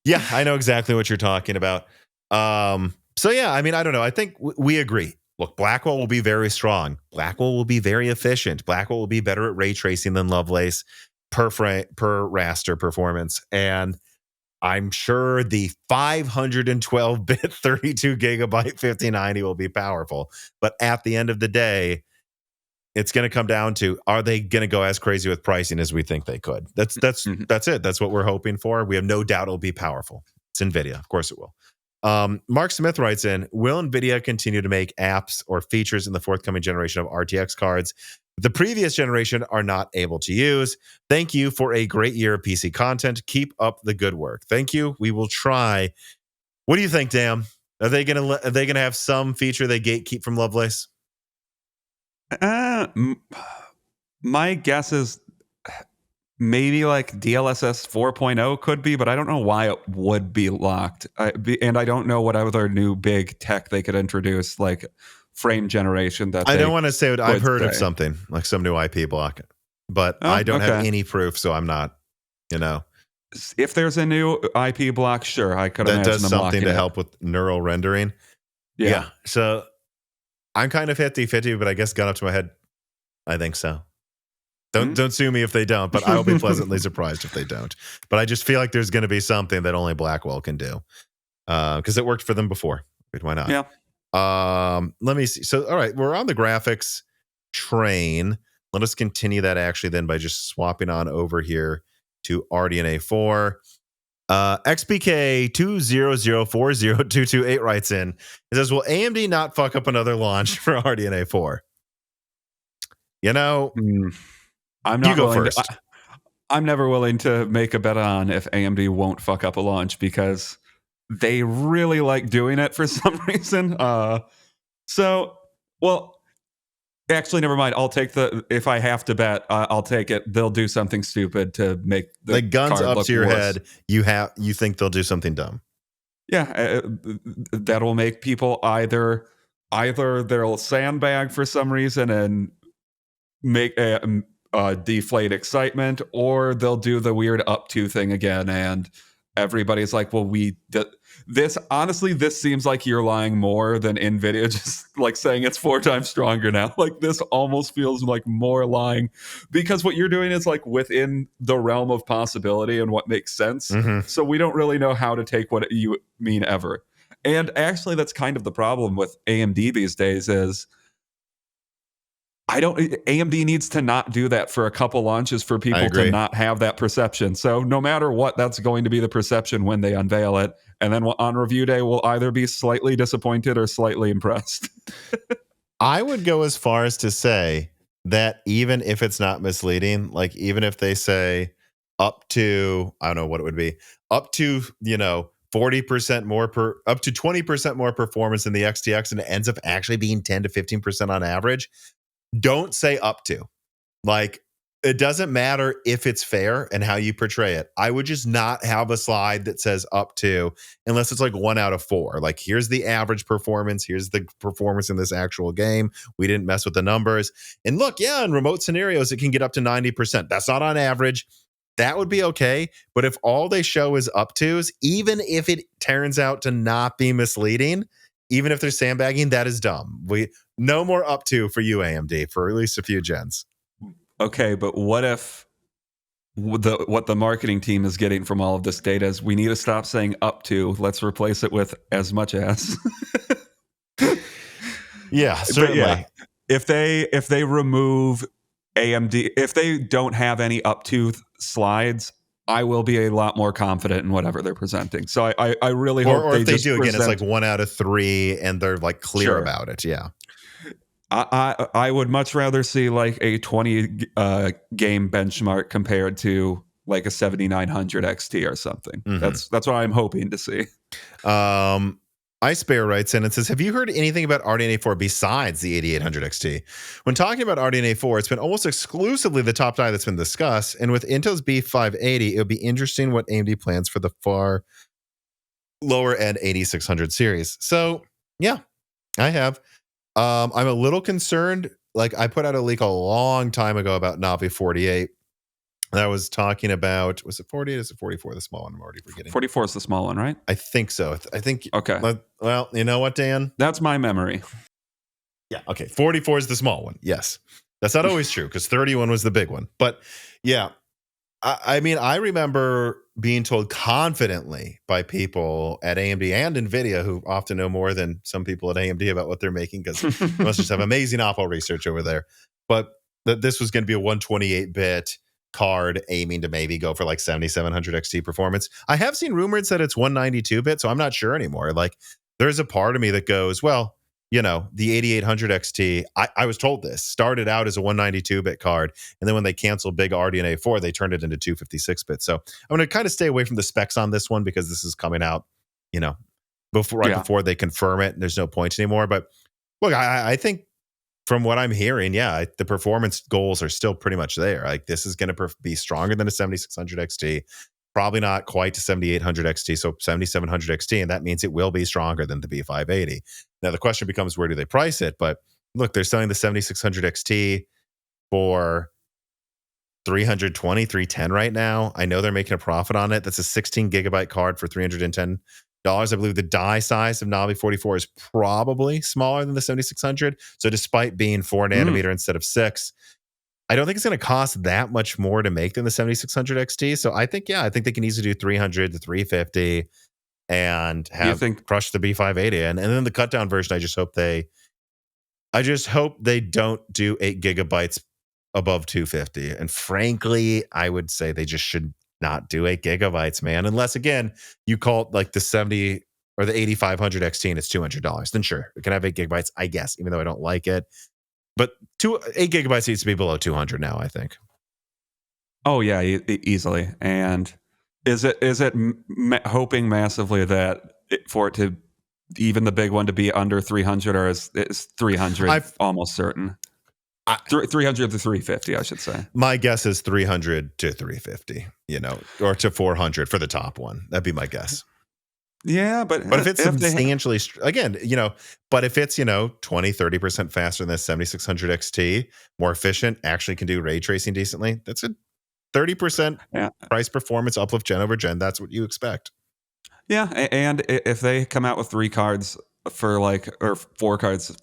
Yeah, I know exactly what you're talking about. So yeah, I mean, I don't know. I think we agree. Look, Blackwell will be very strong. Blackwell will be very efficient. Blackwell will be better at ray tracing than Lovelace per raster performance. And I'm sure the 512-bit 32 gigabyte 5090 will be powerful. But at the end of the day, it's going to come down to, are they going to go as crazy with pricing as we think they could? That's it. That's what we're hoping for. We have no doubt it'll be powerful. It's Nvidia. Of course it will. Mark Smith writes in, will Nvidia continue to make apps or features in the forthcoming generation of RTX cards the previous generation are not able to use? Thank you for a great year of PC content. Keep up the good work. Thank you. We will try. What do you think, Dan? Are they gonna have some feature they gatekeep from Lovelace? My guess is maybe like DLSS 4.0 could be, but I don't know why it would be locked. And I don't know what other new big tech they could introduce, like frame generation. That I don't want to say what I've heard of say. something like some new IP block, but Oh, I don't have okay. any proof, so I'm not. If there's a new IP block, sure, I could that imagine does them something to it. help with neural rendering. Yeah. So I'm kind of 50-50, but I guess gun up to my head, I think so. Don't sue me if they don't, but I'll be pleasantly surprised if they don't. But I just feel like there's going to be something that only Blackwell can do, because it worked for them before. Why not? Yeah. Let me see. So, all right, we're on the graphics train. Let us continue that actually then by just swapping on over here to RDNA 4. XPK 200402228 writes in. It says, will AMD not fuck up another launch for RDNA 4? You know, I'm not willing first. I'm never willing to make a bet on if AMD won't fuck up a launch, because they really like doing it for some reason. Actually, never mind. I'll take if I have to bet, I'll take it. They'll do something stupid to make the like guns card up look to your worse. head. You think they'll do something dumb? Yeah, that'll make people either they'll sandbag for some reason and make deflate excitement, or they'll do the weird up to thing again, and everybody's like, well, this honestly, this seems like you're lying more than Nvidia just like saying it's 4 times stronger now. Like, this almost feels like more lying, because what you're doing is like within the realm of possibility and what makes sense. So we don't really know how to take what you mean ever. And actually, that's kind of the problem with AMD these days is AMD needs to not do that for a couple launches for people to not have that perception. So no matter what, that's going to be the perception when they unveil it. And then on review day, we'll either be slightly disappointed or slightly impressed. I would go as far as to say that even if it's not misleading, like even if they say up to, I don't know what it would be, up to, 40% more up to 20% more performance in the XTX, and it ends up actually being 10 to 15% on average. Don't say up to. Like, it doesn't matter if it's fair and how you portray it. I would just not have a slide that says up to, unless it's like 1 out of 4. Like, here's the average performance. Here's the performance in this actual game. We didn't mess with the numbers. And look, yeah, in remote scenarios, it can get up to 90%. That's not on average. That would be okay. But if all they show is up tos, even if it turns out to not be misleading, even if they're sandbagging, that is dumb. No more up to for you, AMD, for at least a few gens. Okay, but what if what the marketing team is getting from all of this data is we need to stop saying up to, let's replace it with as much as. Yeah, certainly. Yeah, if they remove AMD, if they don't have any up to slides, I will be a lot more confident in whatever they're presenting. So I really hope or if they just do, again, it's like 1 out of 3 and they're like clear about it. Yeah. I would much rather see like a 20 game benchmark compared to like a 7900 XT or something. That's what I'm hoping to see. Ice Bear writes in and says, have you heard anything about RDNA 4 besides the 8800 XT? When talking about RDNA 4, it's been almost exclusively the top die that's been discussed. And with Intel's B580, it would be interesting what AMD plans for the far lower end 8600 series. So, yeah, I have. I'm a little concerned like I put out a leak a long time ago about Navi 48. That was talking about, was it 48? Is it 44? The small one. I'm already forgetting. 44 is the small one, right? I think so. I think. Okay. Well, you know what, Dan? That's my memory. Yeah. Okay. 44 is the small one. Yes. That's not always true because 31 was the big one. But yeah, I mean, I remember being told confidently by people at AMD and Nvidia who often know more than some people at AMD about what they're making because they must just have amazing Oppo research over there. But that this was going to be a 128-bit card aiming to maybe go for like 7700 XT performance. I have seen rumors that it's 192-bit, so I'm not sure anymore. Like, there's a part of me that goes, well, you know, the 8800 XT, I was told this, started out as a 192-bit card, and then when they canceled big RDNA 4, they turned it into 256-bit. So I'm going to kind of stay away from the specs on this one because this is coming out, you know, before they confirm it. There's no point anymore. But look, I think from what I'm hearing, yeah, the performance goals are still pretty much there. Like, this is going to be stronger than a 7600 XT. Probably not quite to 7800 XT, so 7700 XT, and that means it will be stronger than the B580. Now, the question becomes, where do they price it? But look, they're selling the 7600 XT for $310 right now. I know they're making a profit on it. That's a 16 gigabyte card for $310. I believe the die size of Navi 44 is probably smaller than the 7600. So despite being 4 nanometer instead of 6, I don't think it's going to cost that much more to make than the 7600 XT. So I think they can easily do 300 to 350 and crush the B580. And then the cut down version, I just hope they don't do 8 gigabytes above 250. And frankly, I would say they just should not do 8 gigabytes, man. Unless, again, you call it like the 70 or the 8500 XT and it's $200. Then sure, it can have 8 gigabytes, I guess, even though I don't like it. But 8 gigabytes needs to be below 200 now, I think. Oh yeah, easily. And is it hoping massively that for it to, even the big one, to be under 300, or is 300 almost certain? 300 to 350, I should say. My guess is 300 to 350, you know, or to 400 for the top one. That'd be my guess. Yeah, but if it's substantially, again, you know, but if it's, you know, 20, 30% faster than the 7600 XT, more efficient, actually can do ray tracing decently, that's a 30% price performance uplift gen over gen. That's what you expect. Yeah, and if they come out with 3 cards for like, or 4 cards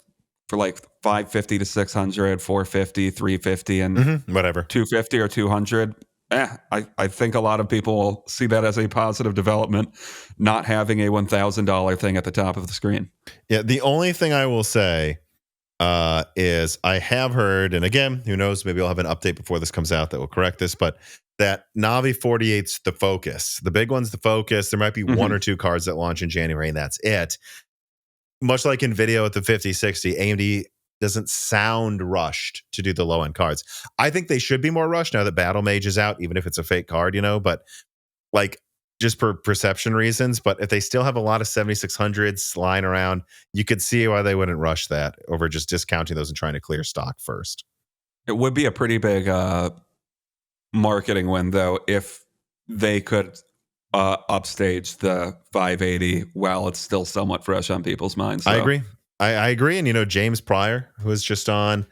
for like 550 to 600, 450, 350, and whatever, 250 or 200, I think a lot of people will see that as a positive development, not having a $1,000 thing at the top of the screen. Yeah, the only thing I will say is I have heard, and again, who knows, maybe I'll have an update before this comes out that will correct this, but that Navi 48's the focus. The big one's the focus. There might be 1 or 2 cards that launch in January, and that's it. Much like Nvidia with the 5060, AMD doesn't sound rushed to do the low-end cards. I think they should be more rushed now that Battle Mage is out, even if it's a fake card, you know, but like just for perception reasons. But if they still have a lot of 7600s lying around, you could see why they wouldn't rush that over just discounting those and trying to clear stock first. It would be a pretty big marketing win, though, if they could upstage the 580 while it's still somewhat fresh on people's minds. So. I agree. I agree. And, you know, James Pryor, who was just on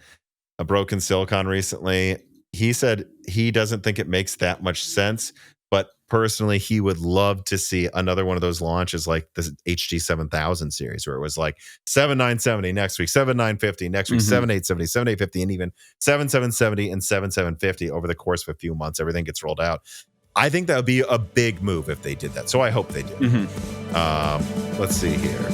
a Broken Silicon recently, he said he doesn't think it makes that much sense. But personally, he would love to see another one of those launches like the HD 7000 series, where it was like 7970 next week, 7950 next week, 7870, 7850, and even 7770 and 7750 over the course of a few months. Everything gets rolled out. I think that would be a big move if they did that. So I hope they do. Let's see here.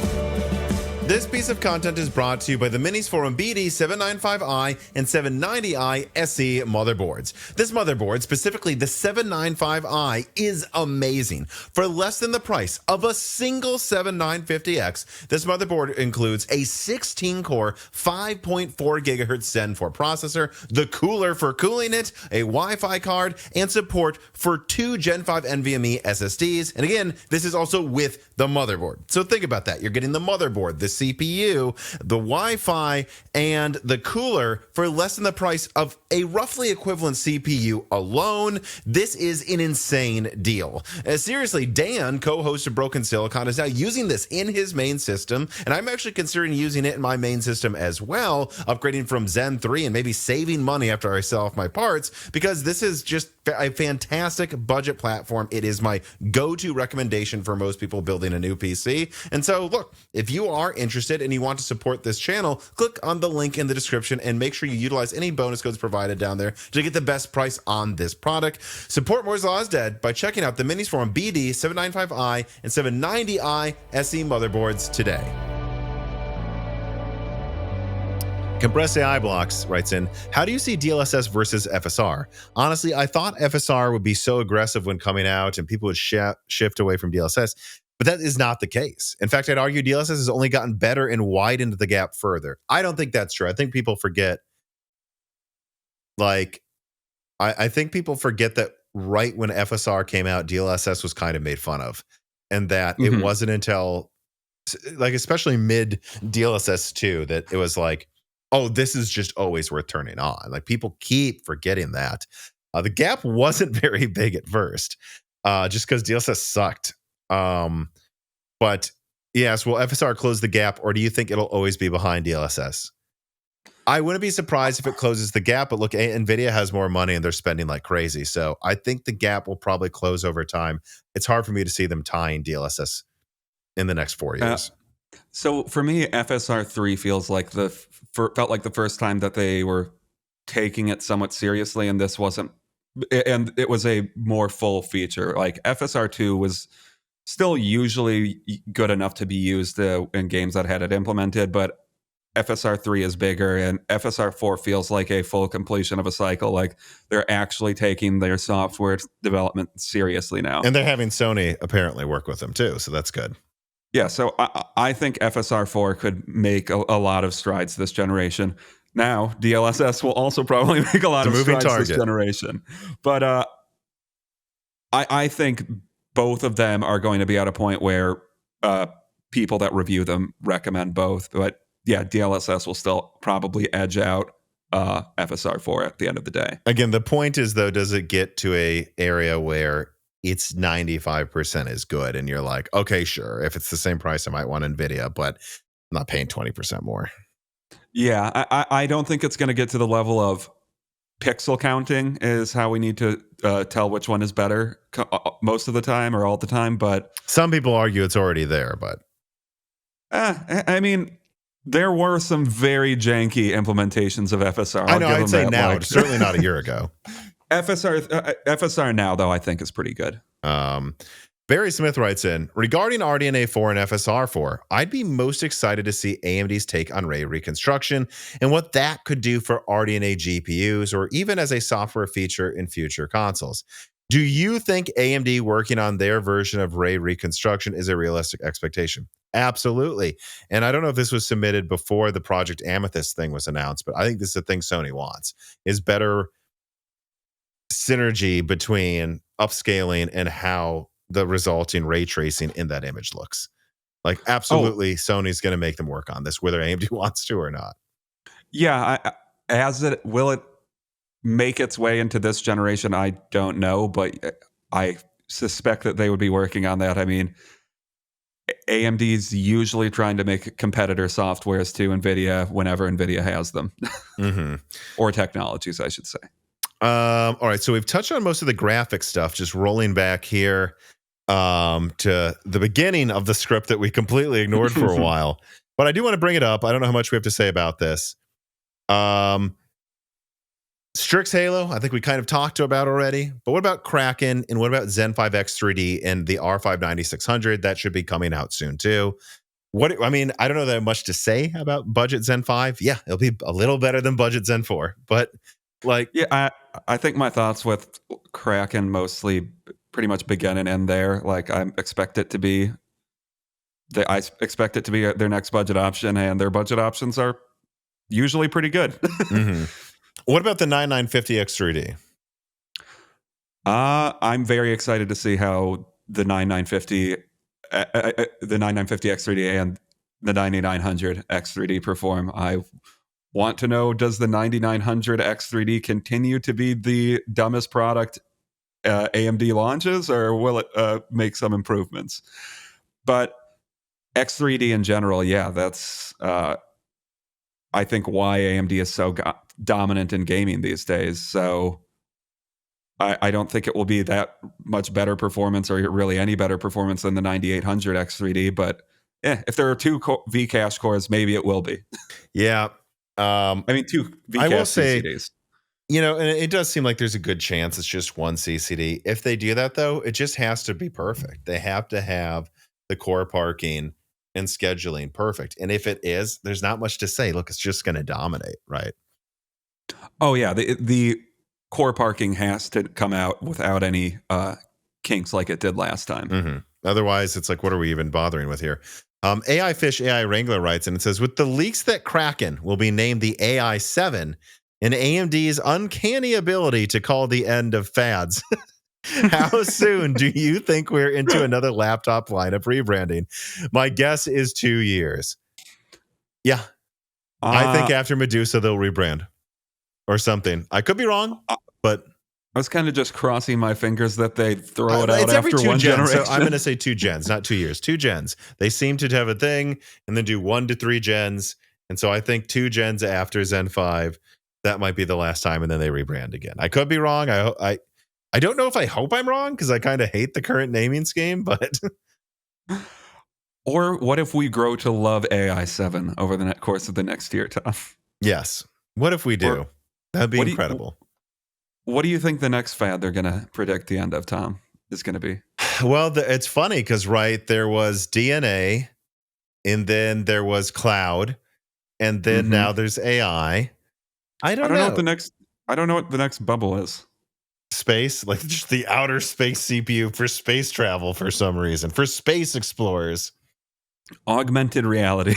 This piece of content is brought to you by the Minis Forum BD795i and 790i SE motherboards. This motherboard, specifically the 795i, is amazing. For less than the price of a single 7950X, this motherboard includes a 16-core 5.4 gigahertz Zen 4 processor, the cooler for cooling it, a Wi-Fi card, and support for 2 Gen 5 NVMe SSDs. And again, this is also with the motherboard. So think about that. You're getting the motherboard, the CPU, the Wi-Fi, and the cooler for less than the price of a roughly equivalent CPU alone. This is an insane deal. Seriously, Dan, co-host of Broken Silicon, is now using this in his main system, and I'm actually considering using it in my main system as well, upgrading from Zen 3 and maybe saving money after I sell off my parts, because this is just a fantastic budget platform. It is my go-to recommendation for most people building a new PC. And so, look, if you are interested and you want to support this channel, click on the link in the description and make sure you utilize any bonus codes provided down there to get the best price on this product. Support Moore's Law is Dead by checking out the minis from BD795i and 790i SE motherboards today. Compressed AI Blocks writes in, how do you see DLSS versus FSR? Honestly, I thought FSR would be so aggressive when coming out and people would shift away from DLSS, but that is not the case. In fact, I'd argue DLSS has only gotten better and widened the gap further. I don't think that's true. I think people forget, I think people forget that right when FSR came out, DLSS was kind of made fun of, and that it wasn't until, especially mid DLSS 2, that it was like, oh, this is just always worth turning on. People keep forgetting that. The gap wasn't very big at first, just because DLSS sucked. But yes, will FSR close the gap, or do you think it'll always be behind DLSS? I wouldn't be surprised if it closes the gap, but look, Nvidia has more money and they're spending like crazy. So I think the gap will probably close over time. It's hard for me to see them tying DLSS in the next 4 years. So for me, FSR 3 feels like felt like the first time that they were taking it somewhat seriously, and this wasn't, and it was a more full feature. Like FSR 2 was still usually good enough to be used in games that had it implemented, but FSR 3 is bigger, and FSR 4 feels like a full completion of a cycle. Like they're actually taking their software development seriously now, and they're having Sony apparently work with them too, so that's good. Yeah, so I think FSR 4 could make a lot of strides this generation. Now, DLSS will also probably make a lot of strides this generation. But I think both of them are going to be at a point where people that review them recommend both. But yeah, DLSS will still probably edge out FSR 4 at the end of the day. Again, the point is, though, does it get to a area where it's 95% is good, and you're like, okay, sure, if it's the same price, I might want Nvidia, but I'm not paying 20% more. Yeah, I don't think it's going to get to the level of pixel counting is how we need to tell which one is better most of the time or all the time. But some people argue it's already there. But I mean, there were some very janky implementations of FSR. I know, I'd say now, certainly not a year ago. FSR now, though, I think is pretty good. Barry Smith writes in, regarding RDNA 4 and FSR 4, I'd be most excited to see AMD's take on ray reconstruction and what that could do for RDNA GPUs, or even as a software feature in future consoles. Do you think AMD working on their version of ray reconstruction is a realistic expectation? Absolutely. And I don't know if this was submitted before the Project Amethyst thing was announced, but I think this is the thing Sony wants, is better synergy between upscaling and how the resulting ray tracing in that image looks. Absolutely, Sony's going to make them work on this, whether AMD wants to or not. Yeah, will it make its way into this generation? I don't know, but I suspect that they would be working on that. I mean, AMD's usually trying to make competitor softwares to Nvidia whenever Nvidia has them, or technologies, I should say. All right, so we've touched on most of the graphic stuff. Just rolling back here to the beginning of the script that we completely ignored for a while, but I do want to bring it up. I don't know how much we have to say about this. Strix Halo, I think we kind of talked about already, but what about Krackan, and what about Zen 5X 3D and the R5 9600? That should be coming out soon too. I mean, I don't know that much to say about budget Zen 5. Yeah, it'll be a little better than budget Zen 4, but yeah, I think my thoughts with Krackan mostly pretty much begin and end there. I expect it to be their next budget option, and their budget options are usually pretty good. What about the 9950X3D? I'm very excited to see how the 9950X3D and the 9900 X3D perform. I want to know, does the 9900 X3D continue to be the dumbest product AMD launches, or will it make some improvements? But X3D in general, yeah, that's I think why AMD is so dominant in gaming these days. So I don't think it will be that much better performance, or really any better performance than the 9800 X3D. But if there are two Vcache cores, maybe it will be. Yeah. I mean, two Vcache I will say, CCDs. and it does seem like there's a good chance it's just one CCD. If they do that, though, it just has to be perfect. They have to have the core parking and scheduling perfect. And if it is, there's not much to say. Look, it's just going to dominate, right? Oh, yeah. The core parking has to come out without any kinks like it did last time. Mm-hmm. Otherwise, it's like, what are we even bothering with here? AI Fish AI Wrangler writes, and it says, with the leaks that Krackan will be named the AI 7 and AMD's uncanny ability to call the end of fads, how soon do you think we're into another laptop lineup rebranding? My guess is 2 years. Yeah. I think after Medusa, they'll rebrand or something. I could be wrong, but I was kind of just crossing my fingers that they throw it out it's every after 2 one gens, generation. so I'm going to say 2 gens, not 2 years. 2 gens. They seem to have a thing and then do 1 to 3 gens. And so I think 2 gens after Zen 5, that might be the last time, and then they rebrand again. I could be wrong. I don't know if I hope I'm wrong, because I kind of hate the current naming scheme, but or what if we grow to love AI 7 over the course of the next year, Tom? yes. What if we do? That'd be incredible. What do you think the next fad they're going to predict the end of, Tom, is going to be? Well, it's funny because, right, there was DNA, and then there was cloud, and then now there's AI. I don't know. I don't know what the next bubble is. Space, like just the outer space CPU for space travel for some reason, for space explorers. Augmented reality.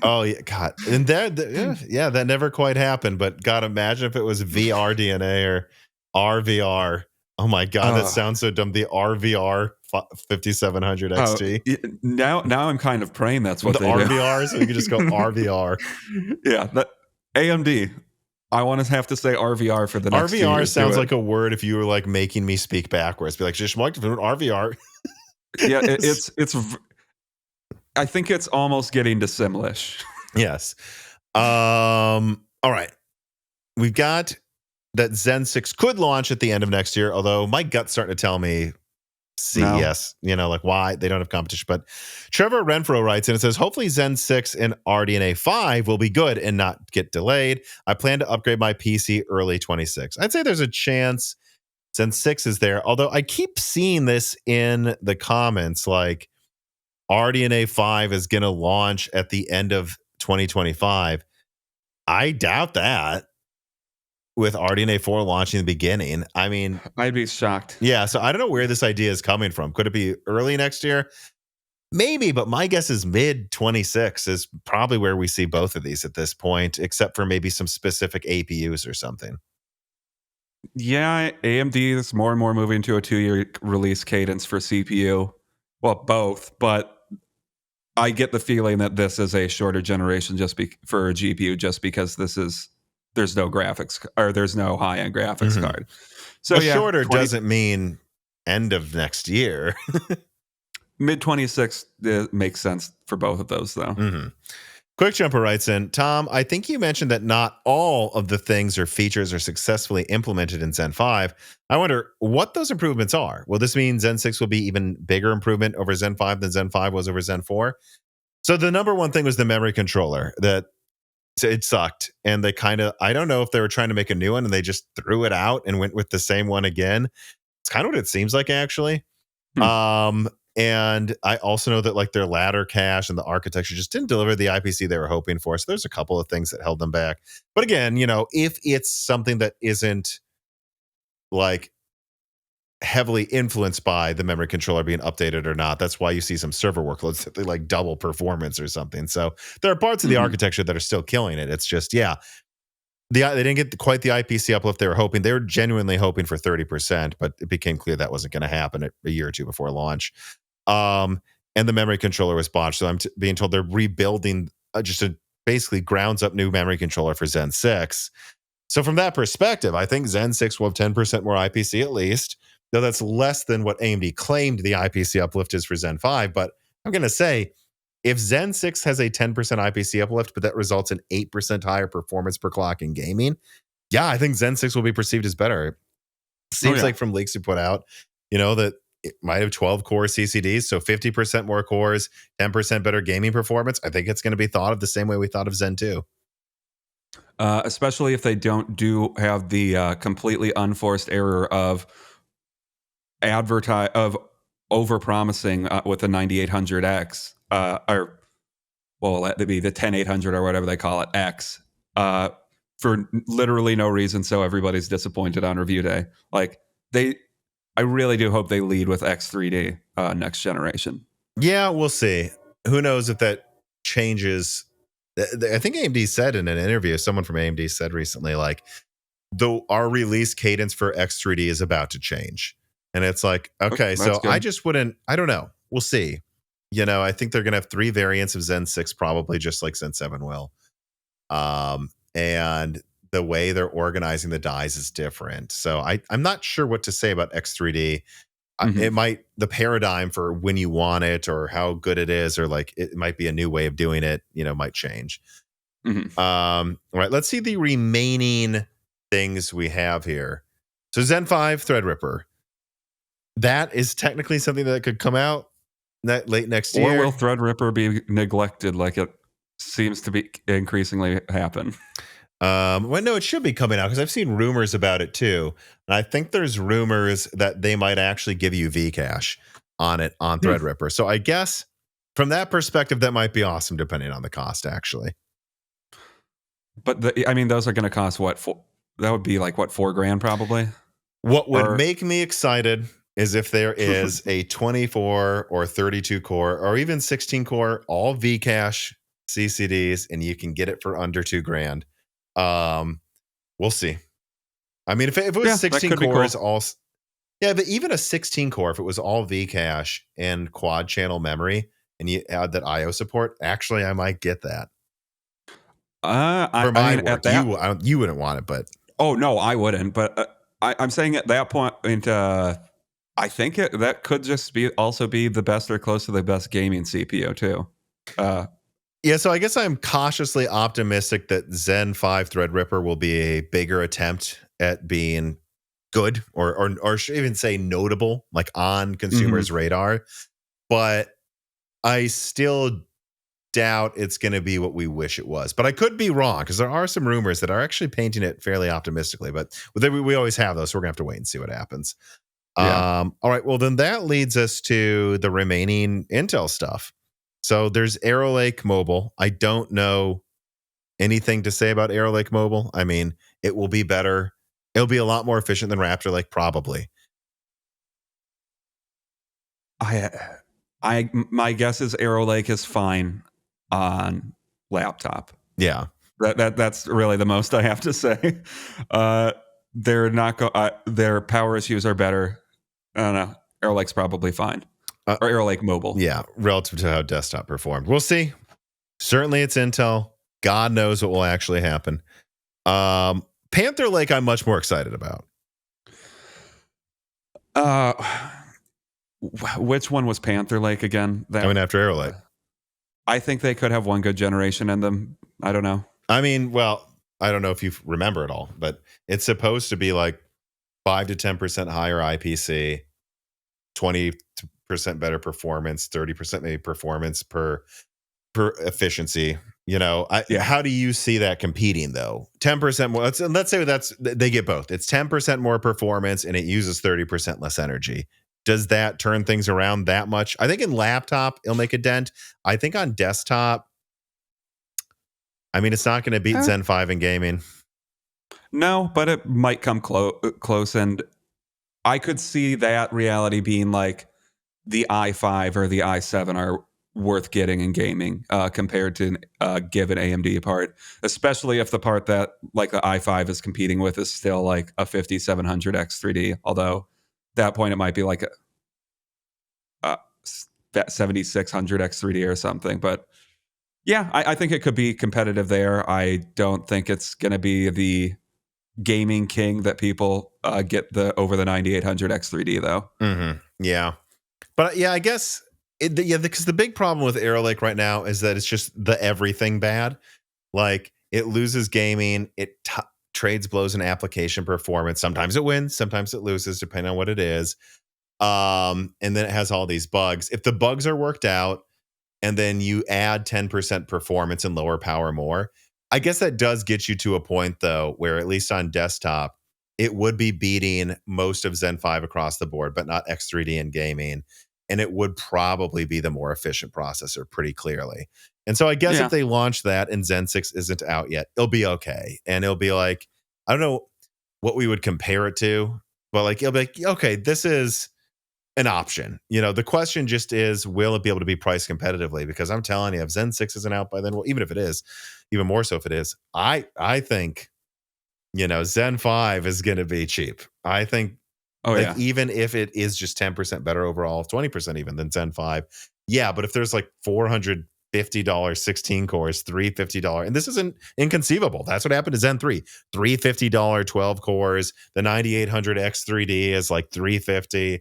Oh yeah, God, and that never quite happened. But God, imagine if it was VRDNA or RVR. Oh my God, that sounds so dumb. The RVR 5700 XT. Now I'm kind of praying that's what the they RVR, do. so we could just go RVR. Yeah, AMD. I want to have to say RVR for the next 2 RVR years. sounds like a word if you were like making me speak backwards. Be like, just RVR. Yeah, it's. I think it's almost getting to Simlish. Yes. All right. We've got that Zen 6 could launch at the end of next year, although my gut's starting to tell me CES, like why they don't have competition. But Trevor Renfro writes, and it says, hopefully Zen 6 and RDNA 5 will be good and not get delayed. I plan to upgrade my PC early 26. I'd say there's a chance Zen 6 is there, although I keep seeing this in the comments, like RDNA 5 is going to launch at the end of 2025. I doubt that. With RDNA 4 launching in the beginning. I mean, I'd be shocked. Yeah, so I don't know where this idea is coming from. Could it be early next year? Maybe, but my guess is mid 26 is probably where we see both of these at this point, except for maybe some specific APUs or something. Yeah, AMD is more and more moving to a 2-year release cadence for CPU. Well, both, but I get the feeling that this is a shorter generation for a GPU, just because there's no graphics, or there's no high-end graphics card. So shorter doesn't mean end of next year. Mid 26 makes sense for both of those, though. Quick Jumper writes in, Tom, I think you mentioned that not all of the things or features are successfully implemented in Zen 5. I wonder what those improvements are. Will this mean Zen 6 will be even bigger improvement over Zen 5 than Zen 5 was over Zen 4? So the number one thing was the memory controller, that it sucked. And they I don't know if they were trying to make a new one and they just threw it out and went with the same one again. It's kind of what it seems like, actually. And I also know that like their ladder cache and the architecture just didn't deliver the IPC they were hoping for. So there's a couple of things that held them back. But again, if it's something that isn't like heavily influenced by the memory controller being updated or not, that's why you see some server workloads that they like double performance or something. So there are parts of the architecture that are still killing it. It's just, they didn't get quite the IPC uplift they were hoping. They were genuinely hoping for 30%, but it became clear that wasn't going to happen a year or two before launch. and the memory controller was botched. So I'm being told they're rebuilding just a basically grounds up new memory controller for Zen 6. So from that perspective, I think Zen 6 will have 10% more IPC at least, though that's less than what AMD claimed the IPC uplift is for Zen 5. But I'm going to say, if Zen 6 has a 10% IPC uplift, but that results in 8% higher performance per clock in gaming, yeah, I think Zen 6 will be perceived as better. Seems like from leaks we put out, that it might have 12 core CCDs, so 50% more cores, 10% better gaming performance. I think it's going to be thought of the same way we thought of Zen 2. Especially if they don't have the completely unforced error of overpromising with the 9800X, or well, let it be the 10800 or whatever they call it, X, for literally no reason. So everybody's disappointed on review day. I really do hope they lead with X3D next generation. Yeah, we'll see. Who knows if that changes. I think AMD said in an interview, someone from AMD said recently, though our release cadence for X3D is about to change. And it's like, okay, so good. I don't know. We'll see. I think they're going to have 3 variants of Zen 6, probably just like Zen 7 will. And the way they're organizing the dies is different. So I'm not sure what to say about X3D. It the paradigm for when you want it or how good it is, or it might be a new way of doing it, might change. All right, let's see the remaining things we have here. So Zen 5 Threadripper. That is technically something that could come out late next year. Or will Threadripper be neglected like it seems to be increasingly happen? Well, no, it should be coming out because I've seen rumors about it too. And I think there's rumors that they might actually give you Vcache on it on Threadripper. So I guess from that perspective, that might be awesome depending on the cost, actually. But those are going to cost what? That would be like what, $4,000 probably? What would make me excited is if there is a 24 or 32 core or even 16 core, all Vcache CCDs, and you can get it for under $2,000. We'll see. I mean, if it was 16 cores, cool. But even a 16 core, if it was all Vcache and quad channel memory, and you add that IO support, actually, I might get that. For my work, you wouldn't want it, but no, I wouldn't. But I'm saying at that point, I think that could just also be the best or close to the best gaming CPU too. Yeah, so I guess I'm cautiously optimistic that Zen 5 Threadripper will be a bigger attempt at being good or should even say notable, like on consumers' radar. But I still doubt it's going to be what we wish it was. But I could be wrong because there are some rumors that are actually painting it fairly optimistically. But we always have those, so we're going to have to wait and see what happens. Yeah. All right, well, then that leads us to the remaining Intel stuff. So there's Arrow Lake Mobile. I don't know anything to say about Arrow Lake Mobile. I mean, it will be better. It'll be a lot more efficient than Raptor Lake, probably. My guess is Arrow Lake is fine on laptop. Yeah, that's really the most I have to say. They're not their power issues are better. I don't know. Arrow Lake's probably fine. Or Arrow Lake Mobile. Yeah, relative to how desktop performed. We'll see. Certainly it's Intel. God knows what will actually happen. Panther Lake, I'm much more excited about. Which one was Panther Lake again? Coming after Arrow Lake. I think they could have one good generation in them. I don't know. I mean, well, I don't know if you remember it all, but it's supposed to be like 5 to 10% higher IPC, 20% better performance, 30% maybe performance per efficiency. How do you see that competing though? 10% more. Let's say they get both. It's 10% more performance and it uses 30% less energy. Does that turn things around that much? I think in laptop it'll make a dent. I think on desktop, I mean, it's not going to beat Zen 5 in gaming. No, but it might come close, and I could see that reality being like the i5 or the i7 are worth getting in gaming compared to a given AMD part, especially if the part that like the i5 is competing with is still like a 5700X 3D, although at that point it might be like 7600 X3D or something. But yeah, I think it could be competitive there. I don't think it's going to be the gaming king that people get over the 9800 X3D though. Mm-hmm. Yeah. But yeah, I guess because the big problem with Arrow Lake right now is that it's just the everything bad. Like it loses gaming, it trades blows in application performance. Sometimes it wins, sometimes it loses, depending on what it is. And then it has all these bugs. If the bugs are worked out, and then you add 10% performance and lower power more, I guess that does get you to a point though where at least on desktop, it would be beating most of Zen 5 across the board, but not X3D in gaming. And it would probably be the more efficient processor pretty clearly. And so I guess if they launch that and Zen 6 isn't out yet, it'll be okay. And it'll be like, I don't know what we would compare it to, but like, it'll be like, okay, this is an option. You know, the question just is, will it be able to be priced competitively? Because I'm telling you, if Zen 6 isn't out by then, well, even if it is, even more so if it is, I think, you know, Zen 5 is going to be cheap. I think even if it is just 10% better overall, 20% even than Zen 5. Yeah, but if there's like $450 16 cores, $350, and this isn't inconceivable. That's what happened to Zen 3. $350 12 cores. The 9800 X3D is like $350.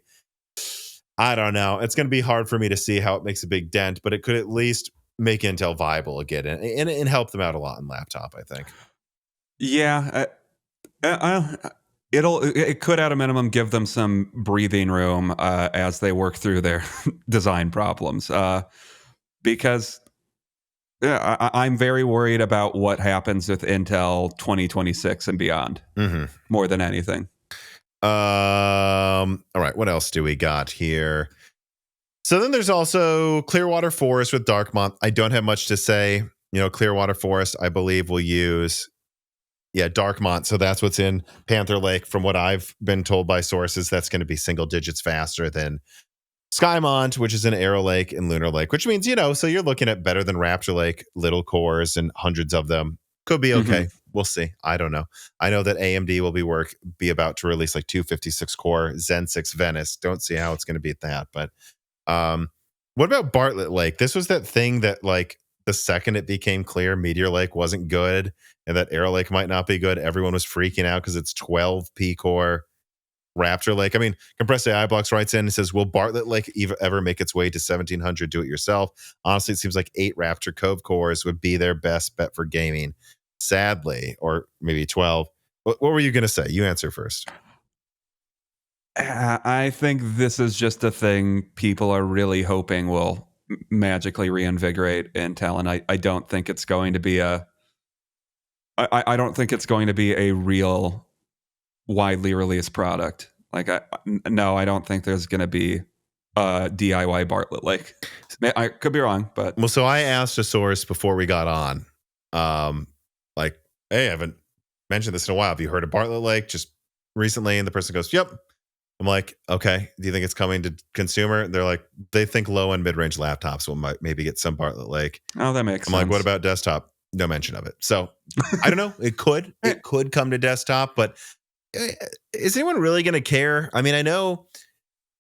I don't know. It's going to be hard for me to see how it makes a big dent, but it could at least make Intel viable again and help them out a lot in laptop, I think. Yeah. It could at a minimum give them some breathing room as they work through their design problems. Because I'm very worried about what happens with Intel 2026 and beyond, more than anything. All right, what else do we got here? So then there's also Clearwater Forest with Darkmont. I don't have much to say. You know, Clearwater Forest, I believe, will use Darkmont. So that's what's in Panther Lake. From what I've been told by sources, that's going to be single digits faster than Skymont, which is in Arrow Lake and Lunar Lake, which means, you know, so you're looking at better than Raptor Lake, little cores and hundreds of them. Could be okay. We'll see. I don't know. I know that AMD will be about to release like 256 core Zen 6 Venice. Don't see how it's going to beat that. But what about Bartlett Lake? This was that thing that like the second it became clear Meteor Lake wasn't good and that Arrow Lake might not be good, everyone was freaking out because it's 12 P-core Raptor Lake. I mean, Compressed AI Blocks writes in and says, will Bartlett Lake ever make its way to 1700 do-it-yourself? Honestly, it seems like 8 Raptor Cove cores would be their best bet for gaming. Sadly, or maybe 12. What were you going to say? You answer first. I think this is just a thing people are really hoping will magically reinvigorate Intel, and I don't think it's going to be I don't think it's going to be a real widely released product. Like, no, I don't think there's going to be a DIY Bartlett Lake. I could be wrong, but well, so I asked a source before we got on, like, hey, I haven't mentioned this in a while. Have you heard of Bartlett Lake just recently? And the person goes, yep. I'm like, okay, do you think it's coming to consumer? They're like, they think low and mid-range laptops will maybe get some Bartlett Lake. Oh, that makes sense. I'm like, what about desktop? No mention of it. So I don't know. It could come to desktop, but is anyone really going to care? I mean, I know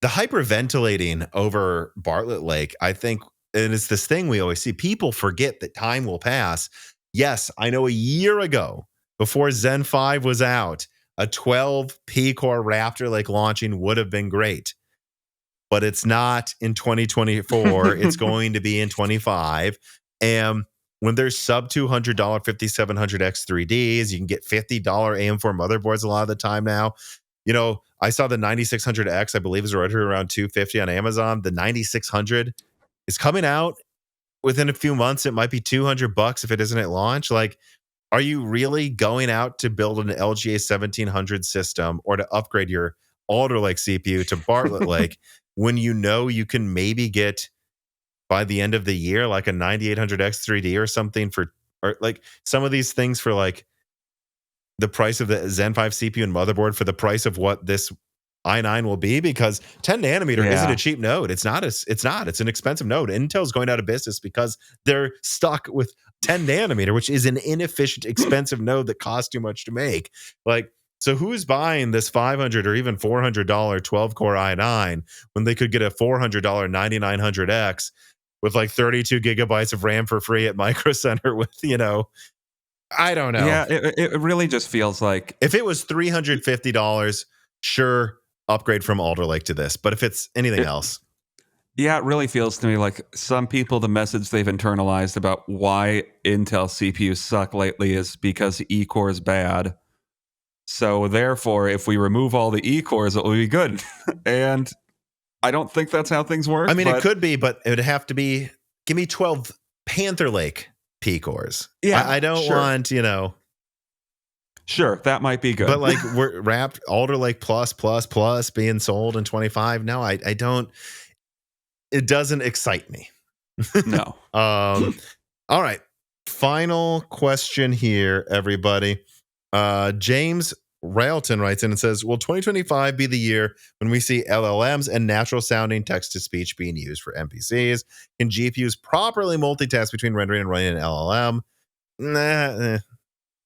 the hyperventilating over Bartlett Lake, I think, and it's this thing we always see. People forget that time will pass. Yes, I know a year ago, before Zen 5 was out, a 12 P-core Raptor Lake launching would have been great. But it's not in 2024. It's going to be in 25. And when there's sub $200 5700 X3Ds, you can get $50 AM4 motherboards a lot of the time now. You know, I saw the 9600X, I believe, is right around $250 on Amazon. The 9600 is coming out within a few months. It might be $200 if it isn't at launch. Like, are you really going out to build an LGA 1700 system or to upgrade your Alder Lake CPU to Bartlett Lake when you know you can maybe get by the end of the year like a 9800 X3D or something or like some of these things for like the price of the Zen 5 CPU and motherboard for the price of what this i9 will be? Because 10 nanometer isn't a cheap node. It's an expensive node. Intel's going out of business because they're stuck with 10 nanometer, which is an inefficient, expensive node that costs too much to make. Like, So who's buying this $500 or even $400 12-core i9 when they could get a $400 9900X with like 32 gigabytes of RAM for free at Micro Center with, I don't know. Yeah, it really just feels like if it was $350, sure, upgrade from Alder Lake to this. But if it's anything else, yeah, it really feels to me like some people, the message they've internalized about why Intel CPUs suck lately is because E-core is bad. So therefore, if we remove all the E-cores, it will be good. And I don't think that's how things work. I mean, it could be, but it would have to be, give me 12 Panther Lake P-cores. Yeah, I don't want, Sure, that might be good. But like we're wrapped Alder Lake plus being sold in 25. No, I don't. It doesn't excite me. No. All right. Final question here, everybody. James Railton writes in and says, will 2025 be the year when we see LLMs and natural sounding text-to-speech being used for NPCs? Can GPUs properly multitask between rendering and running an LLM?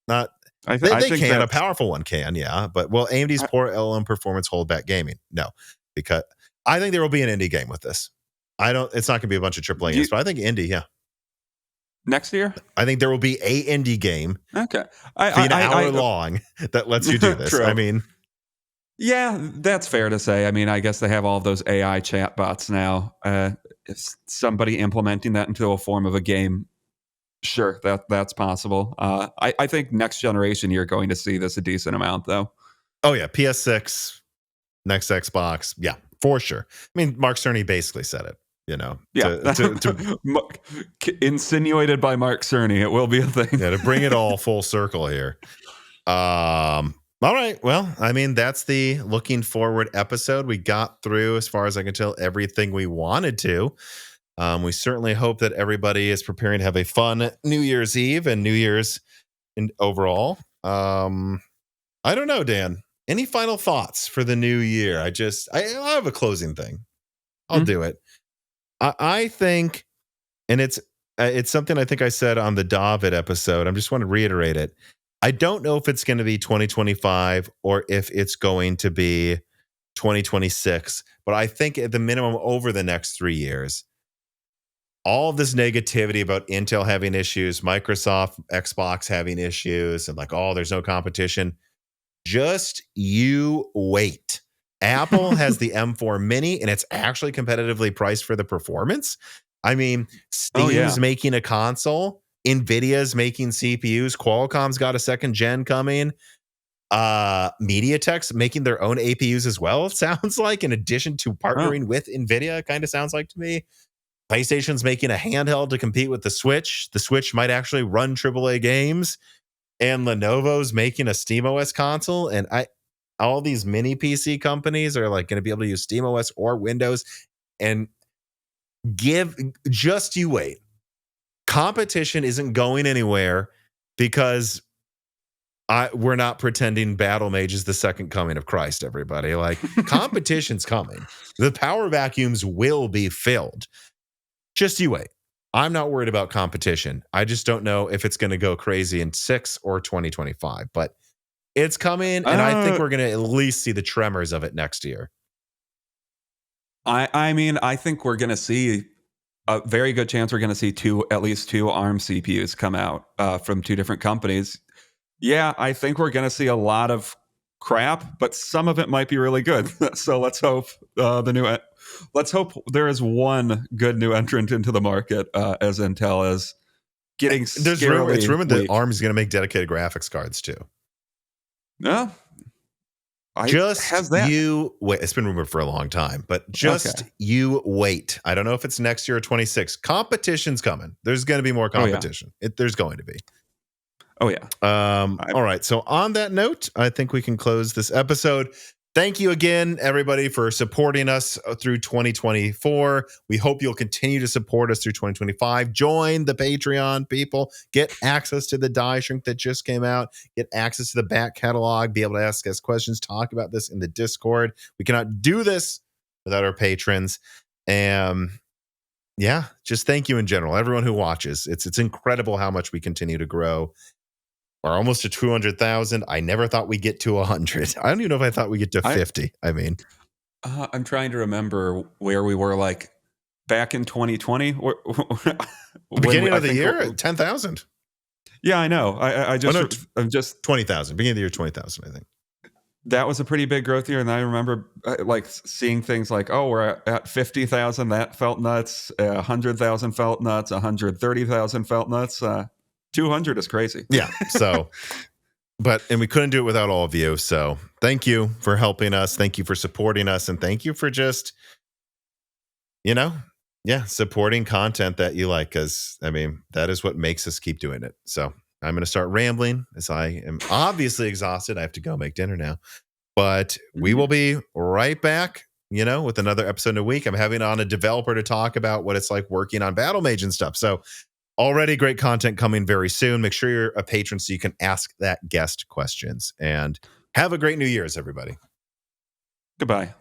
Not. They can. A powerful one can, yeah. But will AMD's poor LLM performance hold back gaming? No, because I think there will be an indie game with this. It's not going to be a bunch of AAA games, but I think indie, yeah. Next year? I think there will be a indie game. Okay. An hour long that lets you do this. True. I mean, yeah, that's fair to say. I mean, I guess they have all of those AI chatbots now. If somebody implementing that into a form of a game, sure, that's possible. I think next generation you're going to see this a decent amount, though. Oh yeah, PS6, next Xbox, yeah, for sure. I mean, Mark Cerny basically said it. Yeah, insinuated by Mark Cerny, it will be a thing. Yeah, to bring it all full circle here. All right. Well, I mean, that's the looking forward episode. We got through, as far as I can tell, everything we wanted to. We certainly hope that everybody is preparing to have a fun New Year's Eve and New Year's overall. I don't know, Dan. Any final thoughts for the new year? I have a closing thing. I'll do it. I think, and it's something I think I said on the David episode. I just want to reiterate it. I don't know if it's going to be 2025 or if it's going to be 2026, but I think at the minimum over the next 3 years, all of this negativity about Intel having issues, Microsoft, Xbox having issues, and like, oh, there's no competition. Just you wait. Apple has the M4 Mini, and it's actually competitively priced for the performance. I mean, Steam's making a console. Nvidia's making CPUs. Qualcomm's got a second gen coming. MediaTek's making their own APUs as well, it sounds like, in addition to partnering with Nvidia, kind of sounds like to me. PlayStation's making a handheld to compete with the Switch. The Switch might actually run AAA games. And Lenovo's making a SteamOS console. And all these mini PC companies are like going to be able to use SteamOS or Windows. And just you wait. Competition isn't going anywhere because we're not pretending Battle Mage is the second coming of Christ, everybody. Like, competition's coming. The power vacuums will be filled. Just you wait. I'm not worried about competition. I just don't know if it's going to go crazy in 6 or 2025, but it's coming, and I think we're going to at least see the tremors of it next year. I mean, I think we're going to see a very good chance we're going to see at least two ARM CPUs come out from two different companies. Yeah, I think we're going to see a lot of crap, but some of it might be really good. So let's hope let's hope there is one good new entrant into the market as Intel is getting. It's rumored that ARM is going to make dedicated graphics cards too. Yeah. You wait. It's been rumored for a long time, but you wait. I don't know if it's next year or 26. Competition's coming. There's going to be more competition. There's going to be. Oh, yeah. All right. So on that note, I think we can close this episode. Thank you again, everybody, for supporting us through 2024. We hope you'll continue to support us through 2025. Join the Patreon, people. Get access to the die shrink that just came out. Get access to the back catalog. Be able to ask us questions. Talk about this in the Discord. We cannot do this without our patrons. Just thank you in general. Everyone who watches. It's incredible how much we continue to grow. are almost to 200,000. I never thought we'd get to 100. I don't even know if I thought we'd get to 50. I mean, I'm trying to remember where we were like back in 2020. Beginning of the year, 10,000. Yeah, I know. I'm just 20,000. Beginning of the year, 20,000. I think that was a pretty big growth year, and I remember like seeing things like, oh, we're at 50,000. That felt nuts. 100,000 felt nuts. 130,000 felt nuts. 200 is crazy. Yeah. So, and we couldn't do it without all of you. So thank you for helping us. Thank you for supporting us. And thank you for just, supporting content that you like. Because, I mean, that is what makes us keep doing it. So I'm going to start rambling as I am obviously exhausted. I have to go make dinner now. But we will be right back, with another episode in a week. I'm having on a developer to talk about what it's like working on Battle Mage and stuff. So already great content coming very soon. Make sure you're a patron so you can ask that guest questions. And have a great New Year's, everybody. Goodbye.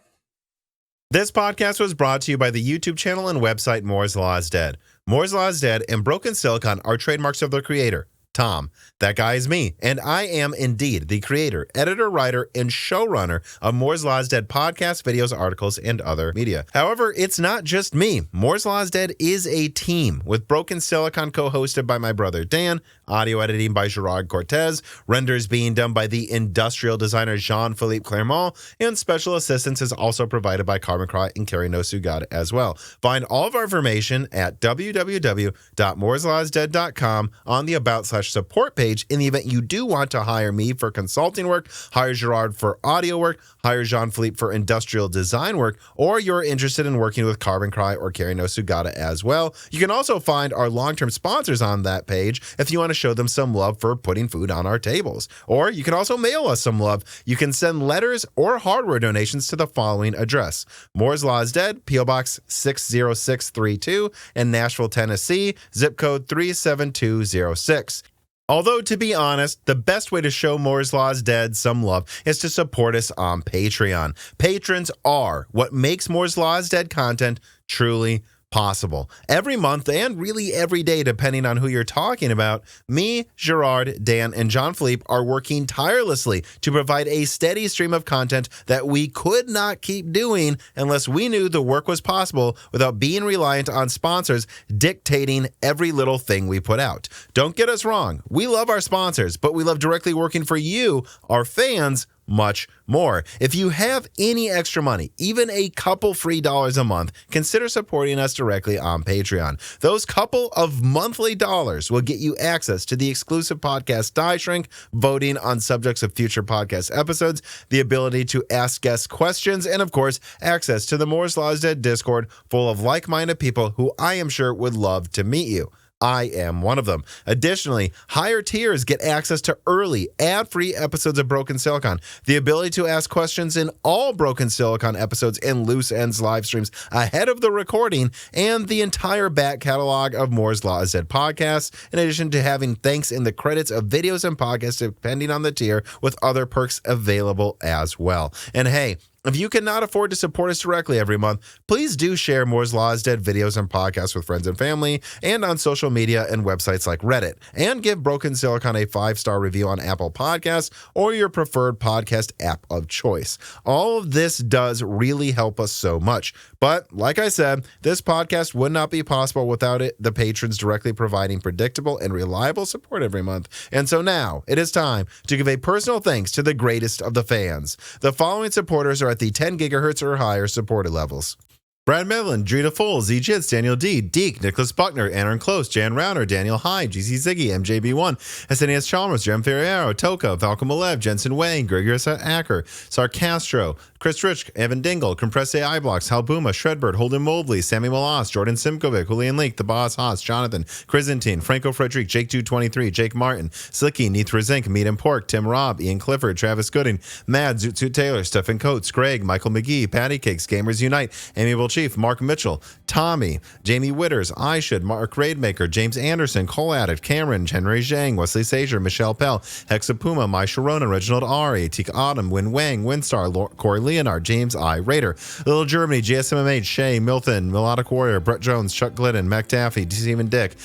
This podcast was brought to you by the YouTube channel and website Moore's Law is Dead. Moore's Law is Dead and Broken Silicon are trademarks of their creator, Tom. That guy is me, and I am indeed the creator, editor, writer, and showrunner of Moore's Law is Dead podcasts, videos, articles, and other media. However, it's not just me. Moore's Law is Dead is a team, with Broken Silicon co-hosted by my brother Dan, audio editing by Gerard Cortez, renders being done by the industrial designer Jean-Philippe Clermont, and special assistance is also provided by Carbon Cry and Carrie No Sugata as well. Find all of our information at www.mooreslawsdead.com on the About/Support page. In the event you do want to hire me for consulting work, hire Gerard for audio work, hire Jean-Philippe for industrial design work, or you're interested in working with Carbon Cry or Carrie No Sugata as well. You can also find our long-term sponsors on that page if you want to show them some love for putting food on our tables. Or you can also mail us some love. You can send letters or hardware donations to the following address: Moore's Law is Dead, P.O. Box 60632 in Nashville, Tennessee, zip code 37206. Although, to be honest, the best way to show Moore's Law is Dead some love is to support us on Patreon. Patrons are what makes Moore's Law is Dead content truly possible. Every month, and really every day, depending on who you're talking about, me, Gerard, Dan, and Jean-Philippe are working tirelessly to provide a steady stream of content that we could not keep doing unless we knew the work was possible without being reliant on sponsors dictating every little thing we put out. Don't get us wrong. We love our sponsors, but we love directly working for you, our fans, much more. If you have any extra money, even a couple free dollars a month, consider supporting us directly on Patreon. Those couple of monthly dollars will get you access to the exclusive podcast Die Shrink, voting on subjects of future podcast episodes, the ability to ask guests questions, and of course, access to the Moore's Law is Dead Discord full of like-minded people who I am sure would love to meet you. I am one of them. Additionally, higher tiers get access to early, ad-free episodes of Broken Silicon, the ability to ask questions in all Broken Silicon episodes and Loose Ends live streams ahead of the recording, and the entire back catalog of Moore's Law is Dead podcasts, in addition to having thanks in the credits of videos and podcasts depending on the tier, with other perks available as well. And hey, if you cannot afford to support us directly every month, please do share Moore's Law is Dead videos and podcasts with friends and family, and on social media and websites like Reddit, and give Broken Silicon a 5-star review on Apple Podcasts or your preferred podcast app of choice. All of this does really help us so much. But like I said, this podcast would not be possible without the patrons directly providing predictable and reliable support every month. And so now it is time to give a personal thanks to the greatest of the fans. The following supporters are at the 10 gigahertz or higher supported levels: Brad Medlin, Drita Foles, Z Jits, Daniel D, Deke, Nicholas Buckner, Aaron Close, Jan Rauner, Daniel Hyde, GC Ziggy, MJB1, SNES Chalmers, Jem Ferriero, Toka, Falcon Malev, Jensen Wang, Gregorius Acker, Sarcastro, Chris Rich, Evan Dingle, Compressed AI Blocks, Halbuma, Shredbird, Holden Mobley, Sammy Malas, Jordan Simkovic, Julian Leak, The Boss Haas, Jonathan, Chrysantine, Franco Frederic, Jake223, Jake Martin, Slicky, Nithra Zink, Meat and Pork, Tim Robb, Ian Clifford, Travis Gooding, Mad, Zoot Taylor, Stephen Coates, Greg, Michael McGee, Patty Cakes, Gamers Unite, Amiable Chief, Mark Mitchell, Tommy, Jamie Witters, I Should, Mark Raidmaker, James Anderson, Cole Addict, Cameron, Henry Zhang, Wesley Sager, Michelle Pell, Hexapuma, Mai Sharona, Reginald Ari, Teak Autumn, Win Wang, Winstar, Corey Leonard, James I. Raider, Little Germany, GSMMH, Shay, Milton, Melodic Warrior, Brett Jones, Chuck Glidden, Mac Daffy, Stephen Dick,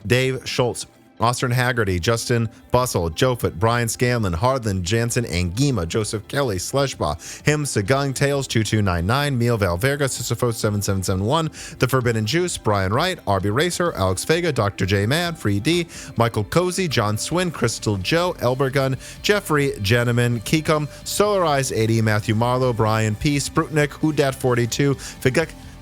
Dave Schultz, Austin Haggerty, Justin Bustle, Jofet, Brian Scanlon, Hardland, Jansen, Angima, Joseph Kelly, Sleshba, Him, Sagung, Tails, 2299, Meal Valverga, Sisyphos 7771, The Forbidden Juice, Brian Wright, RB Racer, Alex Vega, Dr. J Mad, Free D, Michael Cozy, John Swin, Crystal Joe, Elbergun, Jeffrey, Jeneman, Kikum, Solarize 80, Matthew Marlowe, Brian P, Sprutnik, Hudat42,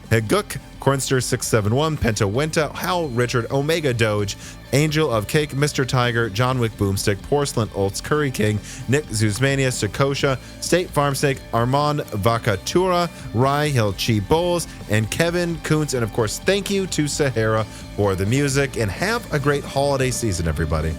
Heguk, Cornster 671, Penta Wenta, Hal, Richard, Omega Doge, Angel of Cake, Mr. Tiger, John Wick Boomstick, Porcelain Olts, Curry King, Nick Zuzmania, Sakosha, State Farm Snake, Armand Vacatura, Rai Hill Chi Bowles, and Kevin Kuntz. And of course, thank you to Sahara for the music, and have a great holiday season, everybody.